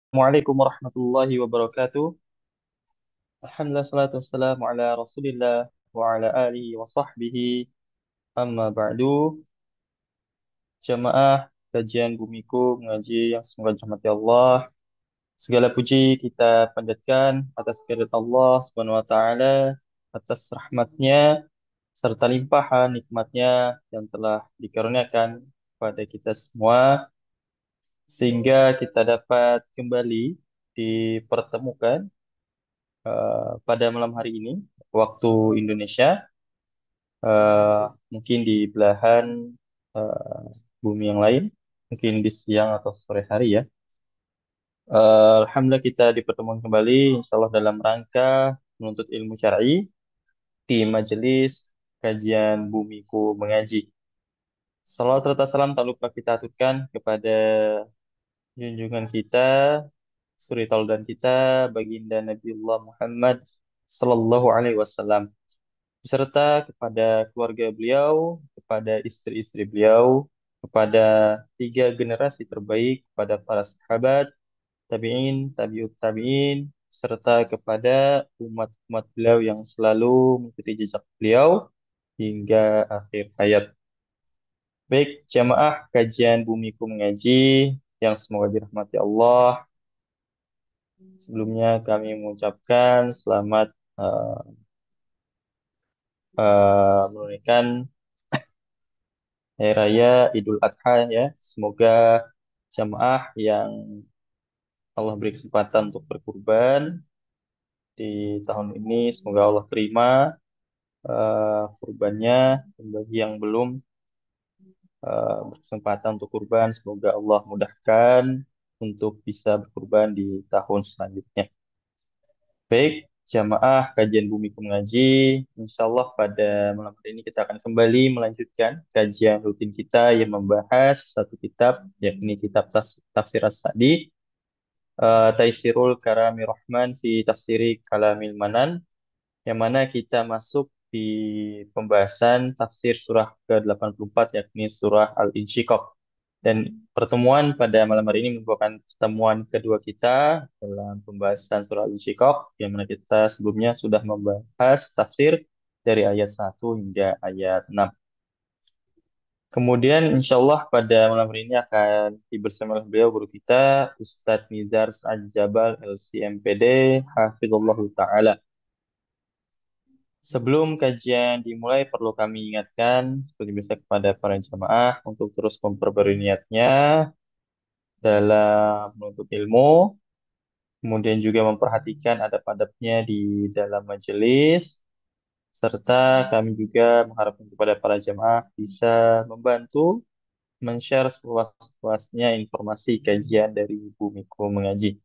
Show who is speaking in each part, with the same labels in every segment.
Speaker 1: Assalamualaikum warahmatullahi wabarakatuh. Alhamdulillah salatu wassalamu ala Rasulillah wa ala alihi wa sahbihi amma ba'du. Jamaah kajian Bumiku mengaji yang semoga dirahmati Allah. Segala puji kita panjatkan atas kehadirat Allah Subhanahu wa taala, atas rahmatnya serta limpahan nikmatnya yang telah dikaruniakan kepada kita semua sehingga kita dapat kembali dipertemukan pada malam hari ini waktu Indonesia, eh, mungkin di belahan eh, bumi yang lain, mungkin di siang atau sore hari ya. Alhamdulillah kita dipertemukan kembali, insya Allah dalam rangka menuntut ilmu syar'i di majelis kajian Bumiku Mengaji. Salawat serta salam tak lupa kita aturkan kepada junjungan kita, suri tauladan kita, baginda Nabiullah Muhammad Sallallahu Alaihi Wasallam, serta kepada keluarga beliau, kepada istri-istri beliau, kepada tiga generasi terbaik, kepada para sahabat, tabi'in, tabi'ut tabi'in, serta kepada umat-umat beliau yang selalu mengikuti jejak beliau hingga akhir hayat. Baik, jamaah kajian Bumiku Mengaji yang semoga dirahmati Allah. Sebelumnya kami mengucapkan selamat menunaikan Hari Raya Idul Adha ya. Semoga jamaah yang Allah beri kesempatan untuk berkurban di tahun ini, semoga Allah terima kurbannya. Dan bagi yang belum berkesempatan untuk kurban, semoga Allah mudahkan untuk bisa berkurban di tahun selanjutnya. Baik, jamaah kajian Bumiku Mengaji, insya Allah pada malam hari ini kita akan kembali melanjutkan kajian rutin kita yang membahas satu kitab, yakni kitab Tafsir As-Sa'di, Taisirul Karami Rahman fi Tafsiri Kalamil Manan, yang mana kita masuk di pembahasan tafsir surah ke-84, yakni surah Al-Insyiqaq. Dan pertemuan pada malam hari ini merupakan pertemuan kedua kita dalam pembahasan surah Al-Insyiqaq, yang mana kita sebelumnya sudah membahas tafsir dari ayat 1 hingga ayat 6. Kemudian insya Allah pada malam hari ini akan bersama beliau guru kita Ustadz Nizar Al-Jabal LCMPD Hafizullah Ta'ala. Sebelum kajian dimulai perlu kami ingatkan seperti biasa kepada para jamaah untuk terus memperbarui niatnya dalam menuntut ilmu, kemudian juga memperhatikan adab-adabnya di dalam majelis, serta kami juga mengharapkan kepada para jamaah bisa membantu men-share seluas-luasnya informasi kajian dari Bumiku Mengaji.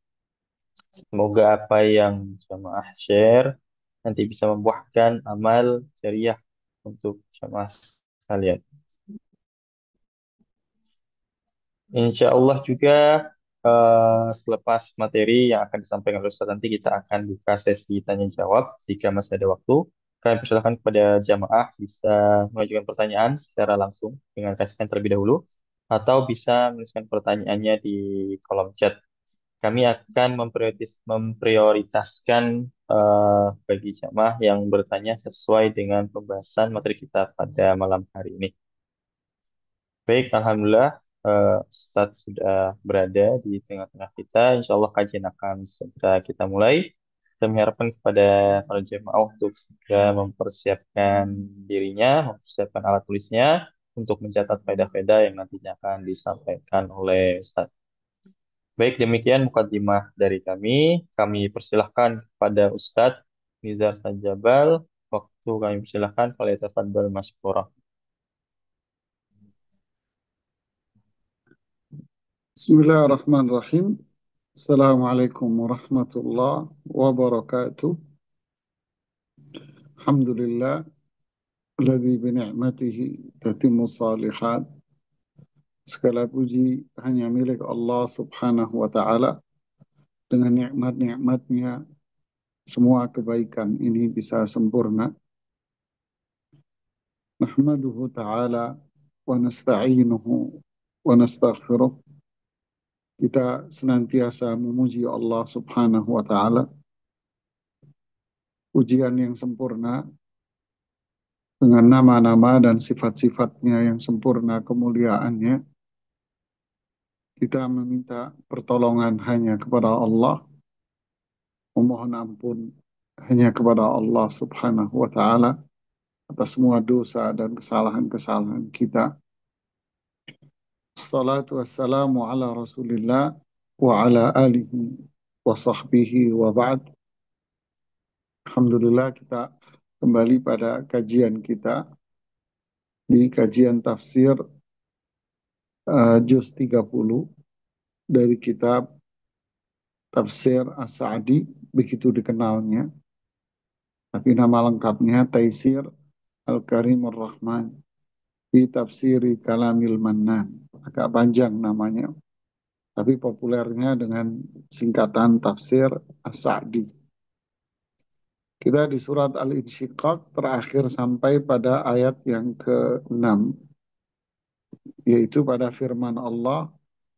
Speaker 1: Semoga apa yang jamaah share nanti bisa membuahkan amal jariah untuk jamaah sekalian. Insya Allah juga selepas materi yang akan disampaikan oleh Ustaz nanti kita akan buka sesi tanya jawab jika masih ada waktu. Kami persilakan kepada jamaah bisa mengajukan pertanyaan secara langsung dengan kasihkan terlebih dahulu atau bisa menuliskan pertanyaannya di kolom chat. Kami akan memprioritaskan bagi jamaah yang bertanya sesuai dengan pembahasan materi kita pada malam hari ini. Baik, Alhamdulillah Ustadz sudah berada di tengah-tengah kita. Insya Allah kajian akan segera kita mulai. Kita mengharapkan kepada para jemaah untuk segera mempersiapkan dirinya, mempersiapkan alat tulisnya untuk mencatat faedah-faedah yang nantinya akan disampaikan oleh Ustadz. Baik, demikian mukadimah dari kami. Kami persilahkan kepada Ustadz Nizar Sajabal. Waktu kami persilahkan, falyatafaddal masykurah.
Speaker 2: بسم الله الرحمن الرحيم. السلام عليكم ورحمة الله وبركاته. الحمد لله الذي بنعمته تتم الصالحات. Segala puji hanya milik Allah Subhanahu wa Ta'ala. Dengan nikmat-nikmatnya semua kebaikan ini bisa sempurna. Nahmaduhu ta'ala wa nasta'inuhu wa nastaghfiruh kita senantiasa memuji Allah Subhanahu wa Ta'ala, pujian yang sempurna dengan nama-nama dan sifat-sifatnya yang sempurna, kemuliaannya. Kita meminta pertolongan hanya kepada Allah, memohon ampun hanya kepada Allah Subhanahu wa Ta'ala atas semua dosa dan kesalahan-kesalahan kita. Assalatu wassalamu ala Rasulillah wa ala alihi wa sahbihi wa ba'd. Alhamdulillah, kita kembali pada kajian kita di kajian tafsir juz 30 dari kitab Tafsir As-Sa'di, begitu dikenalnya. Tapi nama lengkapnya Taisir Al-Karim Ar-Rahman di Tafsiri Kalamil Mannan. Agak panjang namanya, tapi populernya dengan singkatan Tafsir As-Sa'di. Kita di surat Al-Insyiqaq terakhir sampai pada ayat yang ke-6, yaitu pada firman Allah,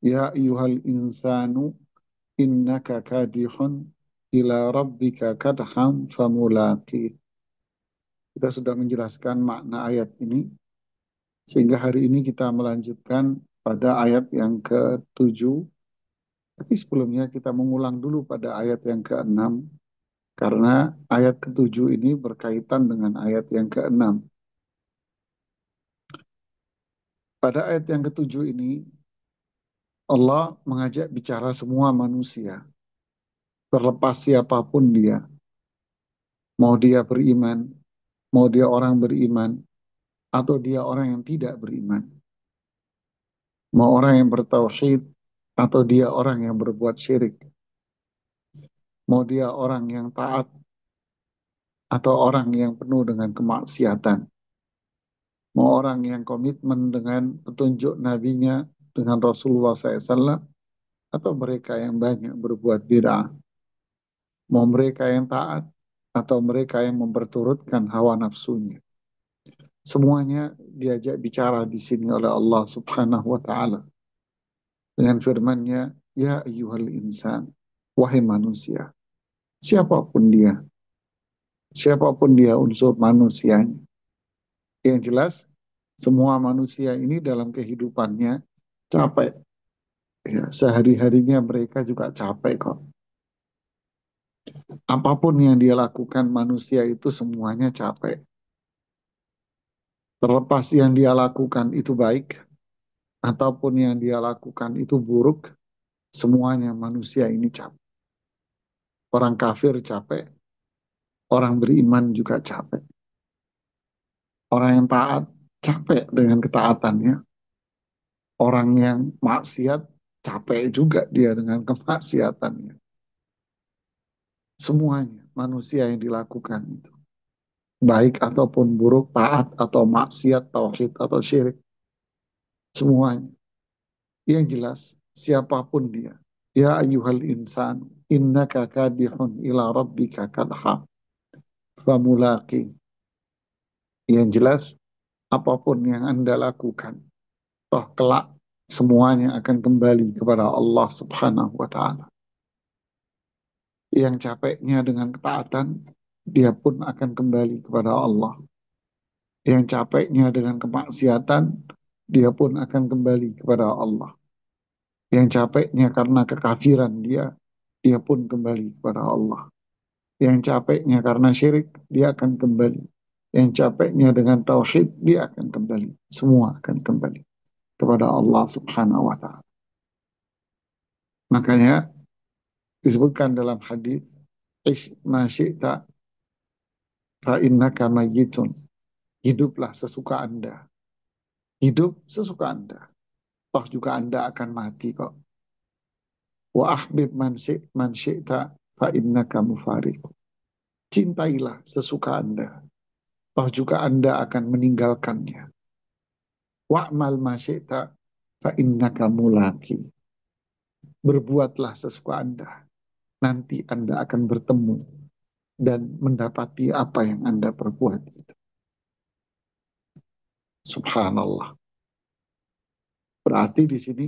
Speaker 2: Ya ayyuhal insanu innaka kadihun ila rabbika kadham famulaqi. Kita sudah menjelaskan makna ayat ini, sehingga hari ini kita melanjutkan pada ayat yang ke-7. Tapi sebelumnya kita mengulang dulu pada ayat yang ke-6, karena ayat ke-7 ini berkaitan dengan ayat yang ke-6. Pada ayat yang ke-7 ini, Allah mengajak bicara semua manusia, terlepas siapapun dia. Mau dia beriman, mau dia orang beriman, atau dia orang yang tidak beriman. Mau orang yang bertauhid, atau dia orang yang berbuat syirik. Mau dia orang yang taat, atau orang yang penuh dengan kemaksiatan. Mau orang yang komitmen dengan petunjuk nabinya, dengan Rasulullah SAW, atau mereka yang banyak berbuat bid'ah. Mau mereka yang taat, atau mereka yang memperturutkan hawa nafsunya. Semuanya diajak bicara di sini oleh Allah Subhanahu wa Ta'ala dengan firman-Nya, Ya ayyuhal insan, wahai manusia, siapapun dia, siapapun dia unsur manusianya. Yang jelas, semua manusia ini dalam kehidupannya capek. Ya, sehari-harinya mereka juga capek kok. Apapun yang dia lakukan, manusia itu semuanya capek. Terlepas yang dia lakukan itu baik, ataupun yang dia lakukan itu buruk, semuanya manusia ini capek. Orang kafir capek, orang beriman juga capek. Orang yang taat capek dengan ketaatannya. Orang yang maksiat capek juga dia dengan kemaksiatannya. Semuanya manusia yang dilakukan itu, baik ataupun buruk, taat atau maksiat, tauhid atau syirik, semuanya. Yang jelas, siapapun dia. Ya ayyuhal insan, innaka kadihun ila rabbika kadha famulaqi. Yang jelas, apapun yang Anda lakukan, toh kelak semuanya akan kembali kepada Allah Subhanahu wa Ta'ala. Yang capeknya dengan ketaatan, dia pun akan kembali kepada Allah. Yang capeknya dengan kemaksiatan, dia pun akan kembali kepada Allah. Yang capeknya karena kekafiran dia pun kembali kepada Allah. Yang capeknya karena syirik, dia akan kembali. Yang capeknya dengan tauhid, dia akan kembali. Semua akan kembali kepada Allah Subhanahu wa Ta'ala. Makanya disebutkan dalam hadis, Ish ma syi'ta fa innaka mayyitun. Hiduplah sesuka Anda. Hidup sesuka Anda. Toh juga Anda akan mati kok. Wa ahbib man syi'ta fa innaka mufariq. Cintailah sesuka Anda. Toh juga Anda akan meninggalkannya. Wa'mal ma syi'ta fa innaka mulaki. Berbuatlah sesuka Anda. Nanti Anda akan bertemu dan mendapati apa yang Anda perbuat itu. Subhanallah. Berarti di sini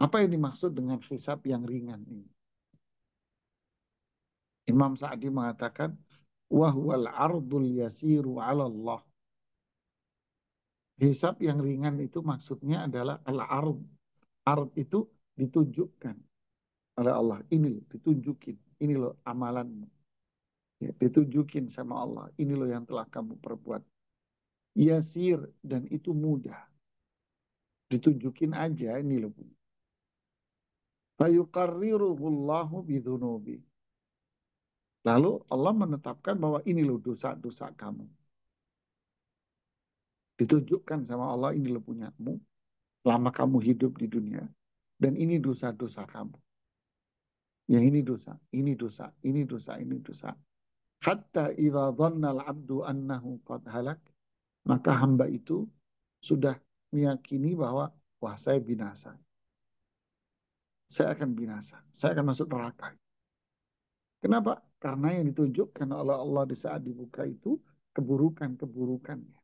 Speaker 2: Apa yang dimaksud dengan hisab yang ringan ini? Imam Sa'di mengatakan, wahwal ardul yasiru ala Allah. Hisab yang ringan itu maksudnya adalah al-ard. Ard itu ditunjukkan oleh Allah. Ini loh, ditunjukin. Ini loh amalanmu. Ya, ditunjukin sama Allah. Ini loh yang telah kamu perbuat. Yasir, dan itu mudah. Ditunjukin aja, ini loh. Fayuqarriruhullahu bidhunubi. Lalu Allah menetapkan bahwa ini loh dosa-dosa kamu. Ditunjukkan sama Allah, ini loh punyamu. Selama kamu hidup di dunia. Dan ini dosa-dosa kamu. Yang ini dosa, ini dosa, ini dosa, ini dosa. Hatta idza dhanna al-'abdu annahu qad halak, maka hamba itu sudah meyakini bahwa wah saya binasa. Saya akan binasa. Saya akan masuk neraka. Kenapa? Karena yang ditunjukkan oleh Allah di saat dibuka itu keburukan-keburukannya.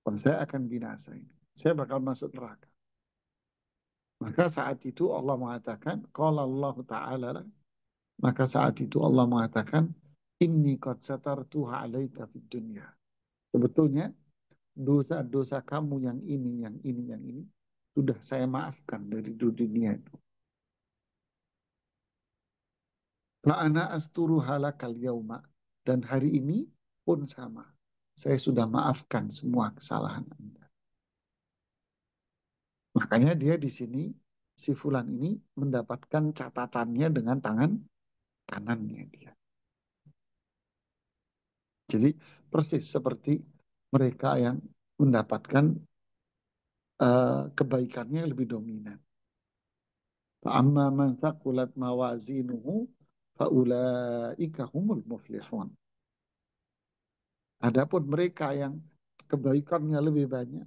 Speaker 2: Wah, saya akan binasa ini. Saya bakal masuk neraka. Maka saat itu Allah mengatakan, qala Allah Ta'ala, maka saat itu Allah mengatakan, inni qad satartuha 'alaika fid dunya. Sebetulnya dosa-dosa kamu yang ini, yang ini, yang ini sudah saya maafkan dari dunia itu. Ma'ana asturu halakal yauma. Dan hari ini pun sama. Saya sudah maafkan semua kesalahan Anda. Makanya dia di sini, si Fulan ini mendapatkan catatannya dengan tangan kanannya dia. Jadi persis seperti mereka yang mendapatkan kebaikannya yang lebih dominan. Fa'amma man thaqulat mawazinuhu faulaika humul muflihun. Adapun mereka yang kebaikannya lebih banyak,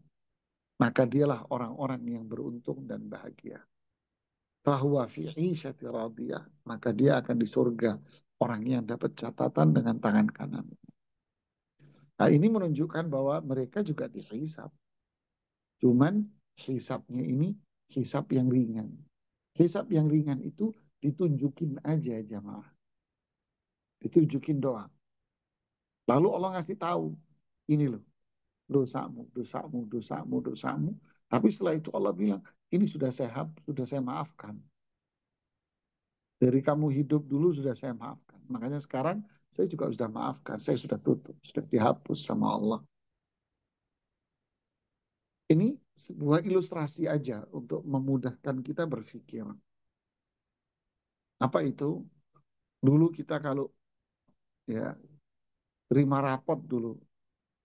Speaker 2: maka dialah orang-orang yang beruntung dan bahagia. Fahuwa fi 'isyati radiyah, maka dia akan di surga, orang yang dapat catatan dengan tangan kanan. Nah, ini menunjukkan bahwa mereka juga dihisab. Cuman hisabnya ini hisab yang ringan. Hisab yang ringan itu ditunjukin aja jamaah. Ditunjukin doang. Lalu Allah ngasih tahu, ini loh dosamu, dosamu, dosamu, dosamu. Tapi setelah itu Allah bilang, ini sudah saya maafkan. Dari kamu hidup dulu sudah saya maafkan. Makanya sekarang saya juga sudah maafkan. Saya sudah tutup, sudah dihapus sama Allah. Ini sebuah ilustrasi aja untuk memudahkan kita berpikir. Apa itu? Dulu kita kalau ya terima rapot dulu,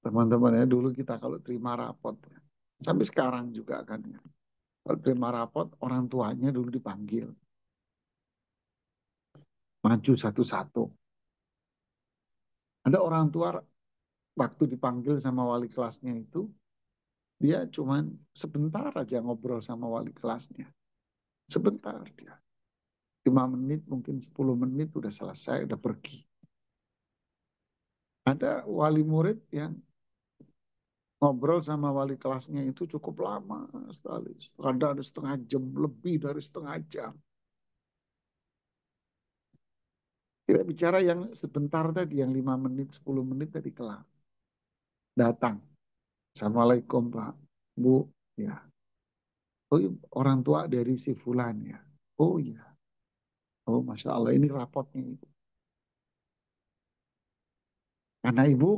Speaker 2: teman-teman ya, dulu kita kalau terima rapot, ya. Sampai sekarang juga kan ya. Kalau terima rapot, orang tuanya dulu dipanggil. Maju satu-satu. Ada orang tua waktu dipanggil sama wali kelasnya itu, dia cuman sebentar aja ngobrol sama wali kelasnya. Sebentar dia. 5 menit, mungkin 10 menit udah selesai, udah pergi. Ada wali murid yang ngobrol sama wali kelasnya itu cukup lama sekali. Ada setengah jam, lebih dari setengah jam. Kita bicara yang sebentar tadi, yang 5 menit, 10 menit tadi kelar. Datang. Assalamualaikum Pak, Bu. Ya. Oh iya, orang tua dari si Fulan ya. Oh iya. Oh Masya Allah, ini rapotnya Ibu. Karena Ibu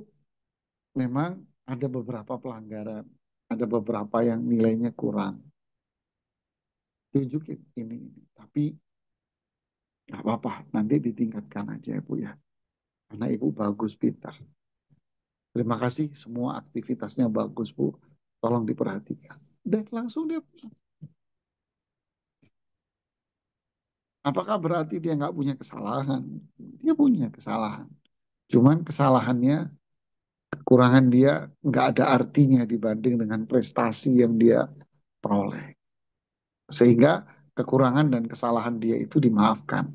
Speaker 2: memang ada beberapa pelanggaran. Ada beberapa yang nilainya kurang. Tunjukin ini. Tapi nggak apa-apa, nanti ditingkatkan aja Ibu ya. Karena Ibu bagus, pintar. Terima kasih, semua aktivitasnya bagus Bu. Tolong diperhatikan. Dan langsung dia pulang. Apakah berarti dia nggak punya kesalahan? Dia punya kesalahan. Cuman kesalahannya, kekurangan dia nggak ada artinya dibanding dengan prestasi yang dia peroleh. Sehingga kekurangan dan kesalahan dia itu dimaafkan.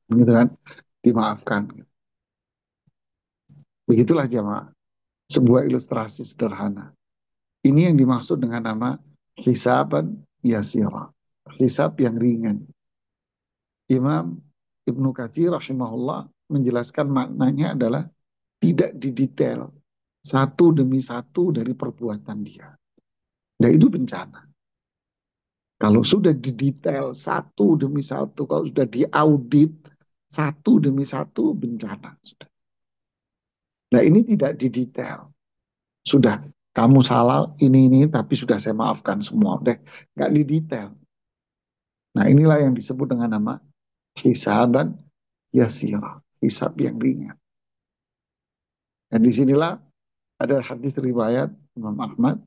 Speaker 2: Begitu kan? Dimaafkan. Begitulah jemaah. Sebuah ilustrasi sederhana. Ini yang dimaksud dengan nama hisaban yasira. Hisab yang ringan. Imam Ibnu Katsir rahimahullah menjelaskan maknanya adalah tidak didetail satu demi satu dari perbuatan dia. Nah itu bencana. Kalau sudah didetail satu demi satu, kalau sudah diaudit satu demi satu, bencana. Nah ini tidak didetail. Sudah kamu salah ini, tapi sudah saya maafkan semua. Udah nggak didetail. Nah inilah yang disebut dengan nama hisaban yasira. Hisab yang ringan. Dan disinilah ada hadis riwayat Imam Ahmad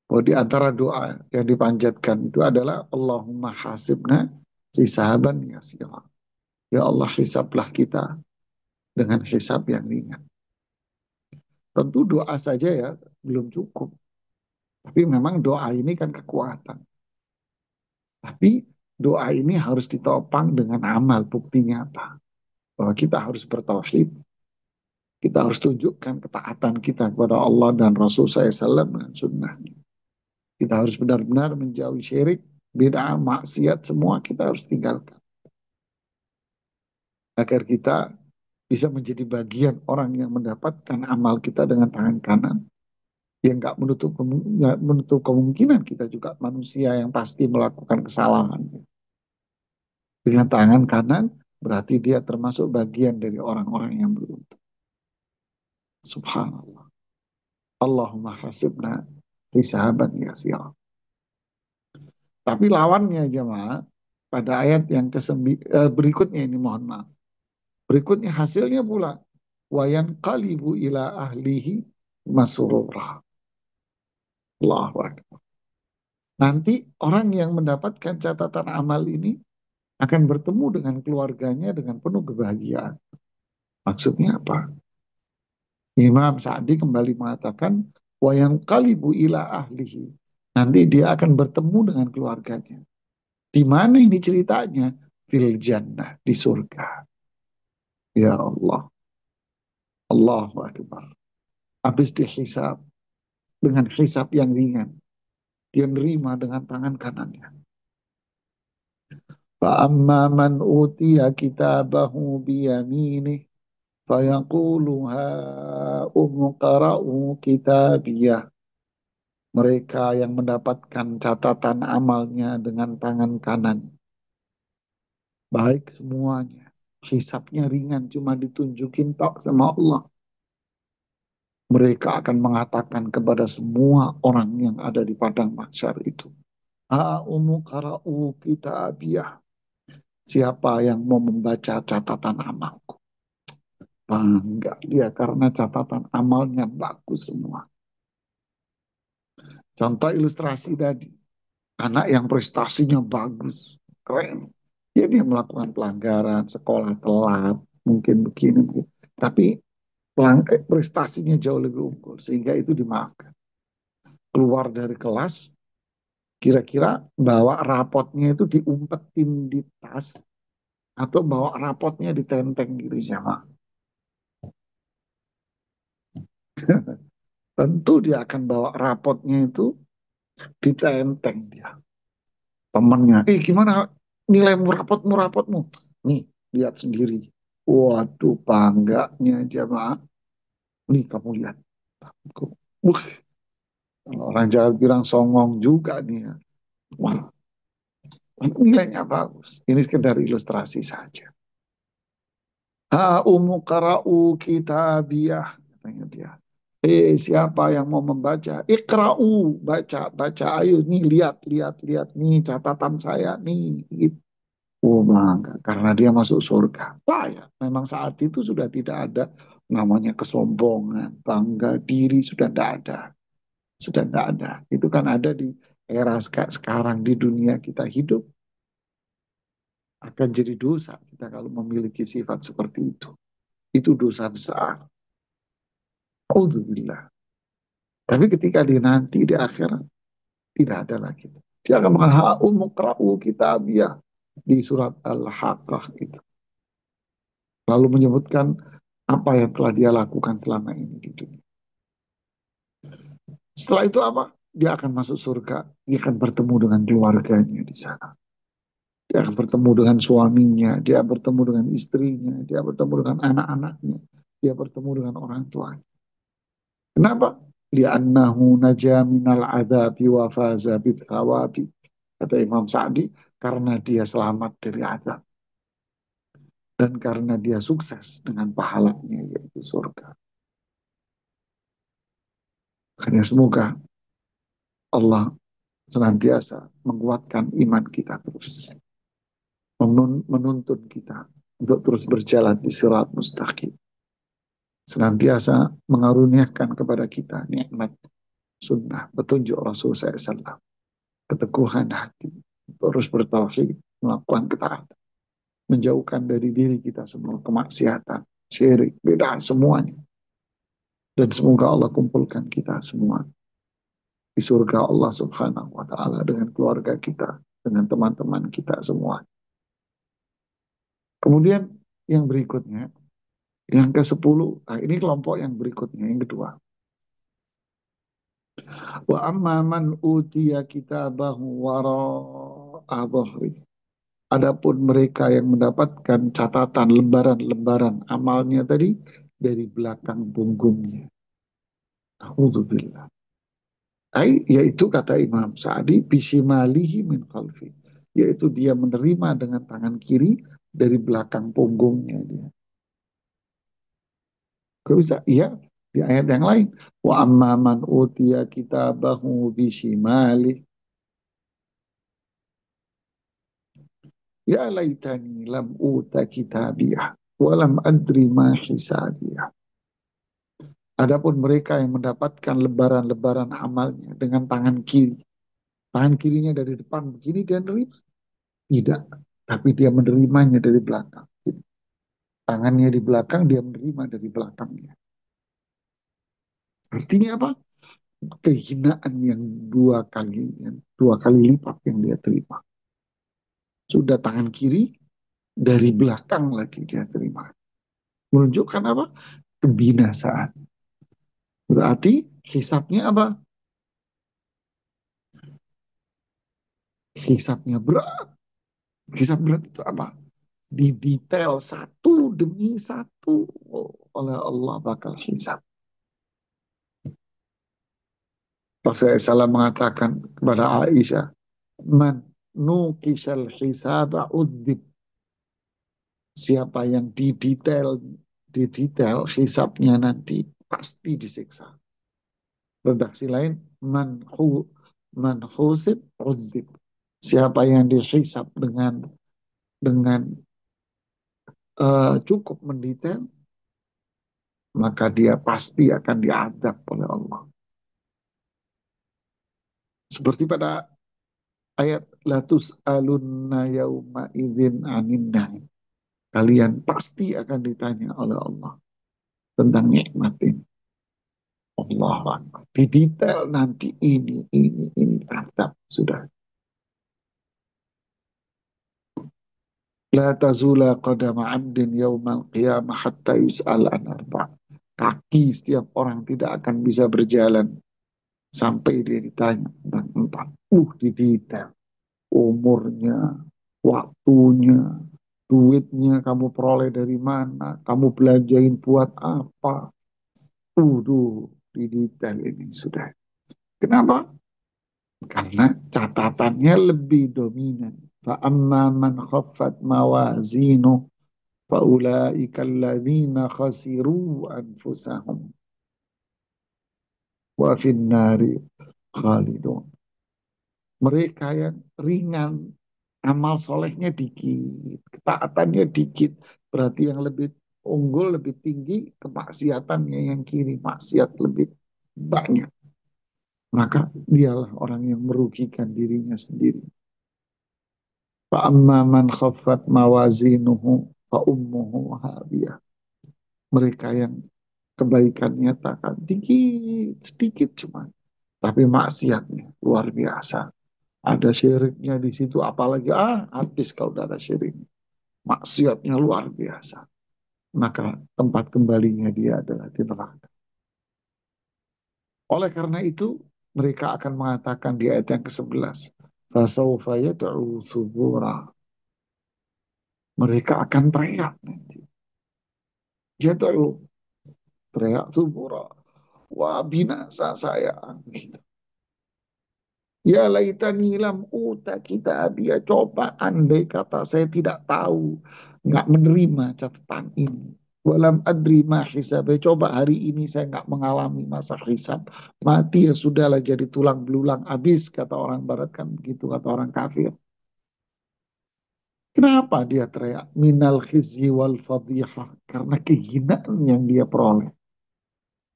Speaker 2: bahwa di antara doa yang dipanjatkan itu adalah Allahumma hasibna hisaban yasira. Ya Allah hisablah kita dengan hisab yang ringan. Tentu doa saja ya belum cukup. Tapi memang doa ini kan kekuatan. Tapi doa ini harus ditopang dengan amal. Buktinya apa? Bahwa kita harus bertauhid. Kita harus tunjukkan ketaatan kita kepada Allah dan Rasul SAW dengan sunnah. Kita harus benar-benar menjauhi syirik, bid'ah, maksiat, semua kita harus tinggalkan. Agar kita bisa menjadi bagian orang yang mendapatkan amal kita dengan tangan kanan. Yang nggak menutup kemungkinan kita juga manusia yang pasti melakukan kesalahan. Dengan tangan kanan berarti dia termasuk bagian dari orang-orang yang beruntung. Subhanallah. Allahumma hasibna hisaban yasira. Tapi lawannya jemaah pada ayat yang berikutnya ini mohon maaf. Berikutnya hasilnya pula wayan qalibu ila ahlihi masrura. Allahu akbar. Nanti orang yang mendapatkan catatan amal ini akan bertemu dengan keluarganya dengan penuh kebahagiaan. Maksudnya apa? Imam Sa'di kembali mengatakan wayan qalibu ila ahlihi. Nanti dia akan bertemu dengan keluarganya. Di mana ini ceritanya? Fil jannah, di surga. Ya Allah. Allahu Akbar. Habis dihisab dengan hisab yang ringan. Dia nerima dengan tangan kanannya. Fa'amma man utiya kitabahu biyaminih. Fayaqulu ha'umu qara'u kitabiyah. Mereka yang mendapatkan catatan amalnya dengan tangan kanan. Baik semuanya. Hisabnya ringan, cuma ditunjukin tok sama Allah. Mereka akan mengatakan kepada semua orang yang ada di padang mahsyar itu. Ha'umu qara'u kitabiyah. Siapa yang mau membaca catatan amalku? Bangga dia karena catatan amalnya bagus semua. Contoh ilustrasi tadi. Anak yang prestasinya bagus, keren. Ya dia melakukan pelanggaran, sekolah telat, mungkin begini. Begini. Tapi prestasinya jauh lebih unggul, sehingga itu dimaafkan. Keluar dari kelas, kira-kira bawa rapotnya itu diumpetin di tas, atau bawa rapotnya ditenteng gitu sama. Tentu dia akan bawa rapotnya itu ditenteng dia. Temennya, gimana rapotmu? Nih, lihat sendiri. Waduh, bangganya jamaah. Nih, kamu lihat. Wah, orang Jawa bilang songong juga nih ya. Wah, nilainya bagus. Ini sekedar ilustrasi saja. Umu qara'u kitabiyah, katanya dia. Siapa yang mau membaca? Ikra'u, baca, baca, ayo nih lihat, lihat, lihat nih catatan saya nih. Gitu. Oh bangga, karena dia masuk surga. Wah ya, memang saat itu sudah tidak ada namanya kesombongan, bangga diri sudah tidak ada. Sudah tidak ada. Itu kan ada di era sekarang di dunia kita hidup. Akan jadi dosa kita kalau memiliki sifat seperti itu. Itu dosa besar. Alhamdulillah. Tapi ketika di nanti di akhirat tidak ada lagi. Dia akan mengatakan muqra'u kitabiyah di surat Al-Haqqah itu. Lalu menyebutkan apa yang telah dia lakukan selama ini di dunia. Setelah itu apa? dia akan masuk surga, dia akan bertemu dengan keluarganya di sana. Dia akan bertemu dengan suaminya, dia bertemu dengan istrinya, dia bertemu dengan anak-anaknya, dia bertemu dengan orang tuanya. Kenapa? Li'annahu naja minal adzabi wa faza bithawabi. Kata Imam Sa'di, karena dia selamat dari azab dan karena dia sukses dengan pahalanya yaitu surga. Makanya semoga Allah senantiasa menguatkan iman kita terus, menuntun kita untuk terus berjalan di sirat mustaqim, senantiasa mengaruniakan kepada kita nikmat sunnah petunjuk Rasul SAW, keteguhan hati, terus bertauhid, melakukan ketaatan, menjauhkan dari diri kita semua kemaksiatan, syirik, bid'ah semuanya. Dan semoga Allah kumpulkan kita semua di surga Allah Subhanahu wa taala dengan keluarga kita, dengan teman-teman kita semua. Kemudian yang berikutnya, yang ke-10, nah ini kelompok yang berikutnya, yang kedua. Wa amma man utiya kitabahu wara'a dhahri. Adapun mereka yang mendapatkan catatan lembaran-lembaran amalnya tadi dari belakang punggungnya. Alhamdulillah. Yaitu kata Imam Sa'di, bisimalihi min khalfi. Yaitu dia menerima dengan tangan kiri dari belakang punggungnya dia. Kok bisa? Iya, di ayat yang lain. Wa amma man utiya kitabahu bisimali. Ya laitani lam uta kitabiyah. Walam adri ma hisabiyah. Adapun mereka yang mendapatkan lebaran-lebaran amalnya dengan tangan kiri. Tangan kirinya dari depan begini dia menerima. Tidak. Tapi dia menerimanya dari belakang. Tangannya di belakang, dia menerima dari belakangnya. Artinya apa? Kehinaan yang dua kali lipat yang dia terima. Sudah tangan kiri, dari belakang lagi dia terima. Menunjukkan apa? Kebinasaan. Berarti hisapnya apa? Hisapnya berat. Hisap berat itu apa? Di detail satu demi satu oleh Allah bakal hisap. Rasulullah SAW mengatakan kepada Aisyah, man nukisal hisaba udzib. Siapa yang di detail hisapnya nanti pasti disiksa. Redaksi lain, man husib udzib. Siapa yang dihisap dengan cukup mendetail, maka dia pasti akan diadab oleh Allah. Seperti pada ayat latus alunna yauma idzin anin na'im. Kalian pasti akan ditanya oleh Allah tentang nikmat ini. Allah di detail nanti ini adab sudah. La tazula qadama 'abdin yaumal qiyamah hatta yus'al an arba'. Kaki setiap orang tidak akan bisa berjalan sampai dia ditanya tentang empat. Di detail. Umurnya, waktunya, duitnya kamu peroleh dari mana, kamu belanjain buat apa. Di detail ini sudah. Kenapa? Karena catatannya lebih dominan. Fa'amma man khaffat mawazinu fa'ulaika alladhina khasiru anfusahum wa finnari khalidun. Mereka yang ringan, amal solehnya dikit, ketaatannya dikit, berarti yang lebih unggul, lebih tinggi, kemaksiatannya yang kiri, maksiat lebih banyak. Maka dialah orang yang merugikan dirinya sendiri. Fa'amma man khaffat mawazinuhu fa'ummuhu hawiyah. Mereka yang kebaikannya takkan dikit, sedikit cuma. Tapi maksiatnya luar biasa. Ada syiriknya di situ, apalagi habis kalau udah ada syiriknya. Maksiatnya luar biasa. Maka tempat kembalinya dia adalah di neraka. Oleh karena itu, mereka akan mengatakan di ayat yang ke-11, fasawfa yad'u thubura. Mereka akan teriak nanti. Yad'u, teriak thubura. Wah, binasa saya. Gitu. Ya laitani lam uta kitabia. Coba andai kata saya tidak tahu, nggak menerima catatan ini. Walam adri ma hisab. Coba hari ini saya nggak mengalami masa hisab. Mati ya sudahlah jadi tulang belulang habis kata orang barat kan begitu kata orang kafir. Kenapa dia teriak minal khizyi wal fadhihah? Karena kehinaan yang dia peroleh.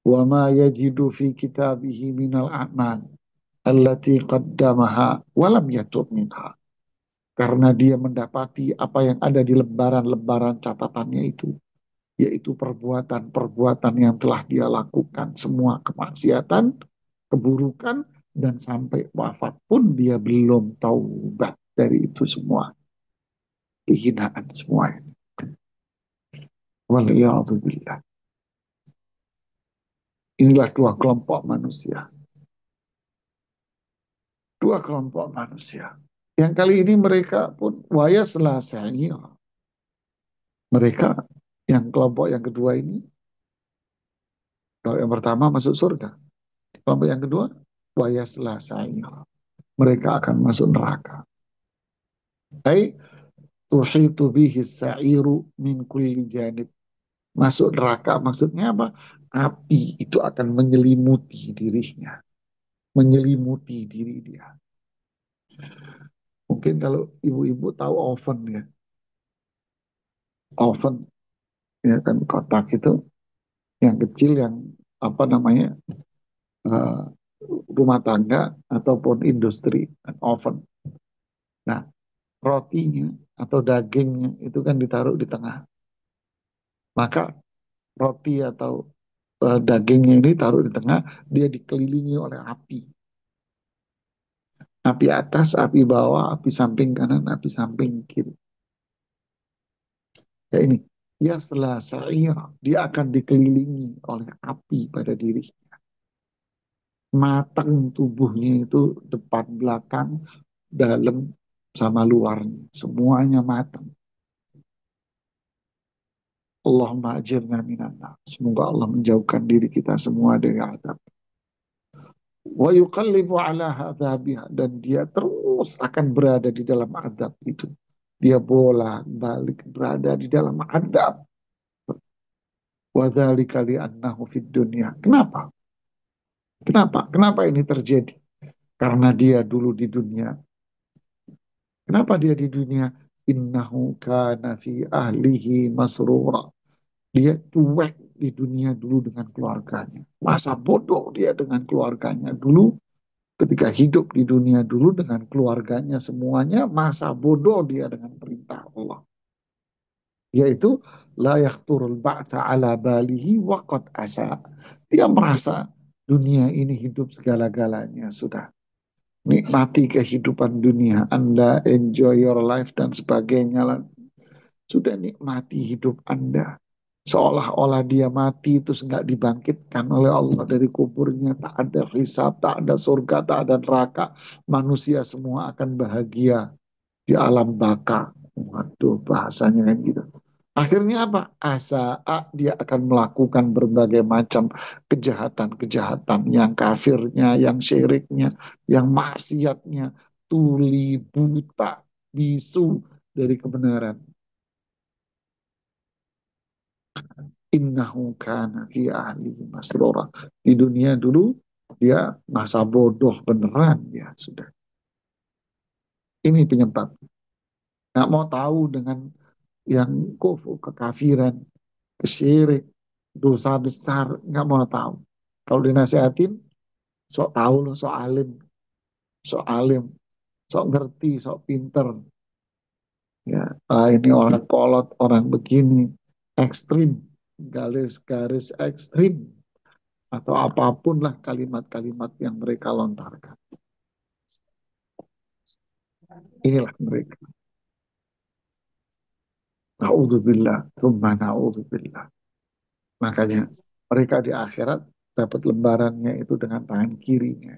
Speaker 2: Wa ma yajidu fi kitabihi minal a'mal allati qaddamaha walam yatur minha. Karena dia mendapati apa yang ada di lembaran-lembaran catatannya itu, yaitu perbuatan-perbuatan yang telah dia lakukan, semua kemaksiatan, keburukan, dan sampai wafat pun dia belum taubat dari itu semua. Kehinaan semua ini. Waliyahzubillah. Inilah dua kelompok manusia. Dua kelompok manusia. Yang kali ini mereka pun wayas selasai. Mereka yang kelompok yang kedua ini, kalau yang pertama masuk surga. Kelompok yang kedua, wayas selasai. Mereka akan masuk neraka. Hai tuhitu bihi sa'iru min kulli janib. Masuk neraka maksudnya apa? Api itu akan menyelimuti dirinya. Menyelimuti diri dia. Mungkin kalau ibu-ibu tahu oven ya. Oven ya kan kotak itu yang kecil yang apa namanya uh, rumah tangga ataupun industri oven. Nah, rotinya atau dagingnya itu kan ditaruh di tengah. Maka roti atau dagingnya ini taruh di tengah, dia dikelilingi oleh api. Api atas, api bawah, api samping kanan, api samping kiri. Ya ini, ya setelah saya, dia akan dikelilingi oleh api pada diri. Matang tubuhnya itu depan, belakang, dalam, sama luarnya. Semuanya matang. Allahumma ajirna minanna. Semoga Allah menjauhkan diri kita semua dari azab. Wa yuqallibu ala hadzabiha. Dan dia terus akan berada di dalam azab itu. Dia bolak balik berada di dalam azab. Wa dzalika li'annahu fid dunya. Kenapa? Kenapa? Kenapa ini terjadi? Karena dia dulu di dunia. Kenapa dia di dunia? Innahu kana fi ahlihi masrura. Dia cuek di dunia dulu dengan keluarganya. Masa bodoh dia dengan keluarganya dulu ketika hidup di dunia dulu dengan keluarganya semuanya. Masa bodoh dia dengan perintah Allah. Yaitu la yaqturul ba'ta ala balihi waqad asa. Dia merasa dunia ini hidup segala-galanya sudah. Nikmati kehidupan dunia. Anda enjoy your life dan sebagainya. Sudah nikmati hidup Anda. Seolah-olah dia mati terus nggak dibangkitkan oleh Allah dari kuburnya. Tak ada hisab, tak ada surga, tak ada neraka. Manusia semua akan bahagia di alam baka. Waduh, bahasanya kan gitu. Akhirnya apa? Asa dia akan melakukan berbagai macam kejahatan-kejahatan. Yang kafirnya, yang syiriknya, yang maksiatnya. Tuli, buta, bisu dari kebenaran. Innahu kana fi ahlihi masrura. Di dunia dulu dia masa bodoh beneran ya sudah. Ini penyebab. Nggak mau tahu dengan yang kufur, kekafiran, kesyirik, dosa besar, nggak mau tahu. Kalau dinasihatin, sok tahu loh, sok alim, sok ngerti, sok pinter. Ya, ini orang kolot, orang begini, ekstrim, garis-garis ekstrim, atau apapun lah kalimat-kalimat yang mereka lontarkan. Inilah mereka. Na'udzubillah, thumma na'udzubillah. Makanya mereka di akhirat dapat lembarannya itu dengan tangan kirinya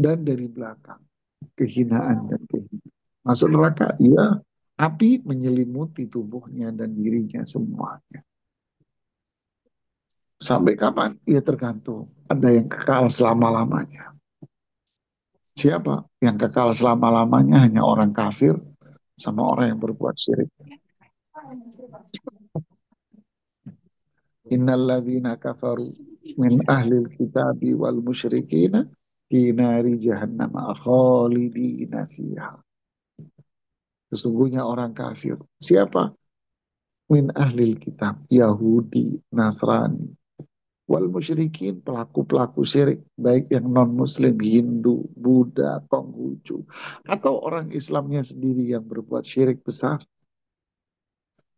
Speaker 2: dan dari belakang kehinaan dan kehinaan. Masuk neraka, ya api menyelimuti tubuhnya dan dirinya semuanya. Sampai kapan? Ya tergantung. Ada yang kekal selama-lamanya. Siapa? Yang kekal selama-lamanya hanya orang kafir sama orang yang berbuat syirik. Innalladzina kafaru min ahlil kitabi wal musyrikina fi nari jahannam khalidina fiha. Sesungguhnya orang kafir. Siapa? Min ahlil kitab, Yahudi, Nasrani, wal musyrikin, pelaku-pelaku syirik, baik yang non-muslim, Hindu, Buddha, Konghucu, atau orang Islamnya sendiri yang berbuat syirik besar,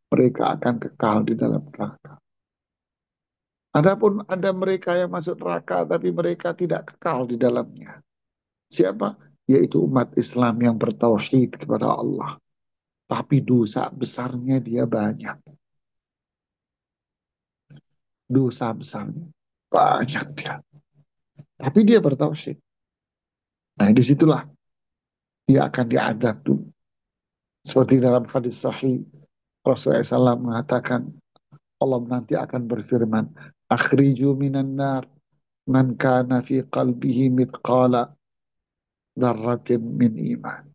Speaker 2: mereka akan kekal di dalam neraka. Adapun ada mereka yang masuk neraka, tapi mereka tidak kekal di dalamnya. Siapa? Yaitu umat Islam yang bertauhid kepada Allah. Tapi dosa besarnya dia banyak. Dosa besarnya banyak dia. Tapi dia bertauhid. Nah, disitulah dia akan diadab dulu. Seperti dalam hadis sahih, Rasulullah SAW mengatakan, Allah nanti akan berfirman, akhriju minan nar man kana fi qalbihi mithqala dzarratin min iman.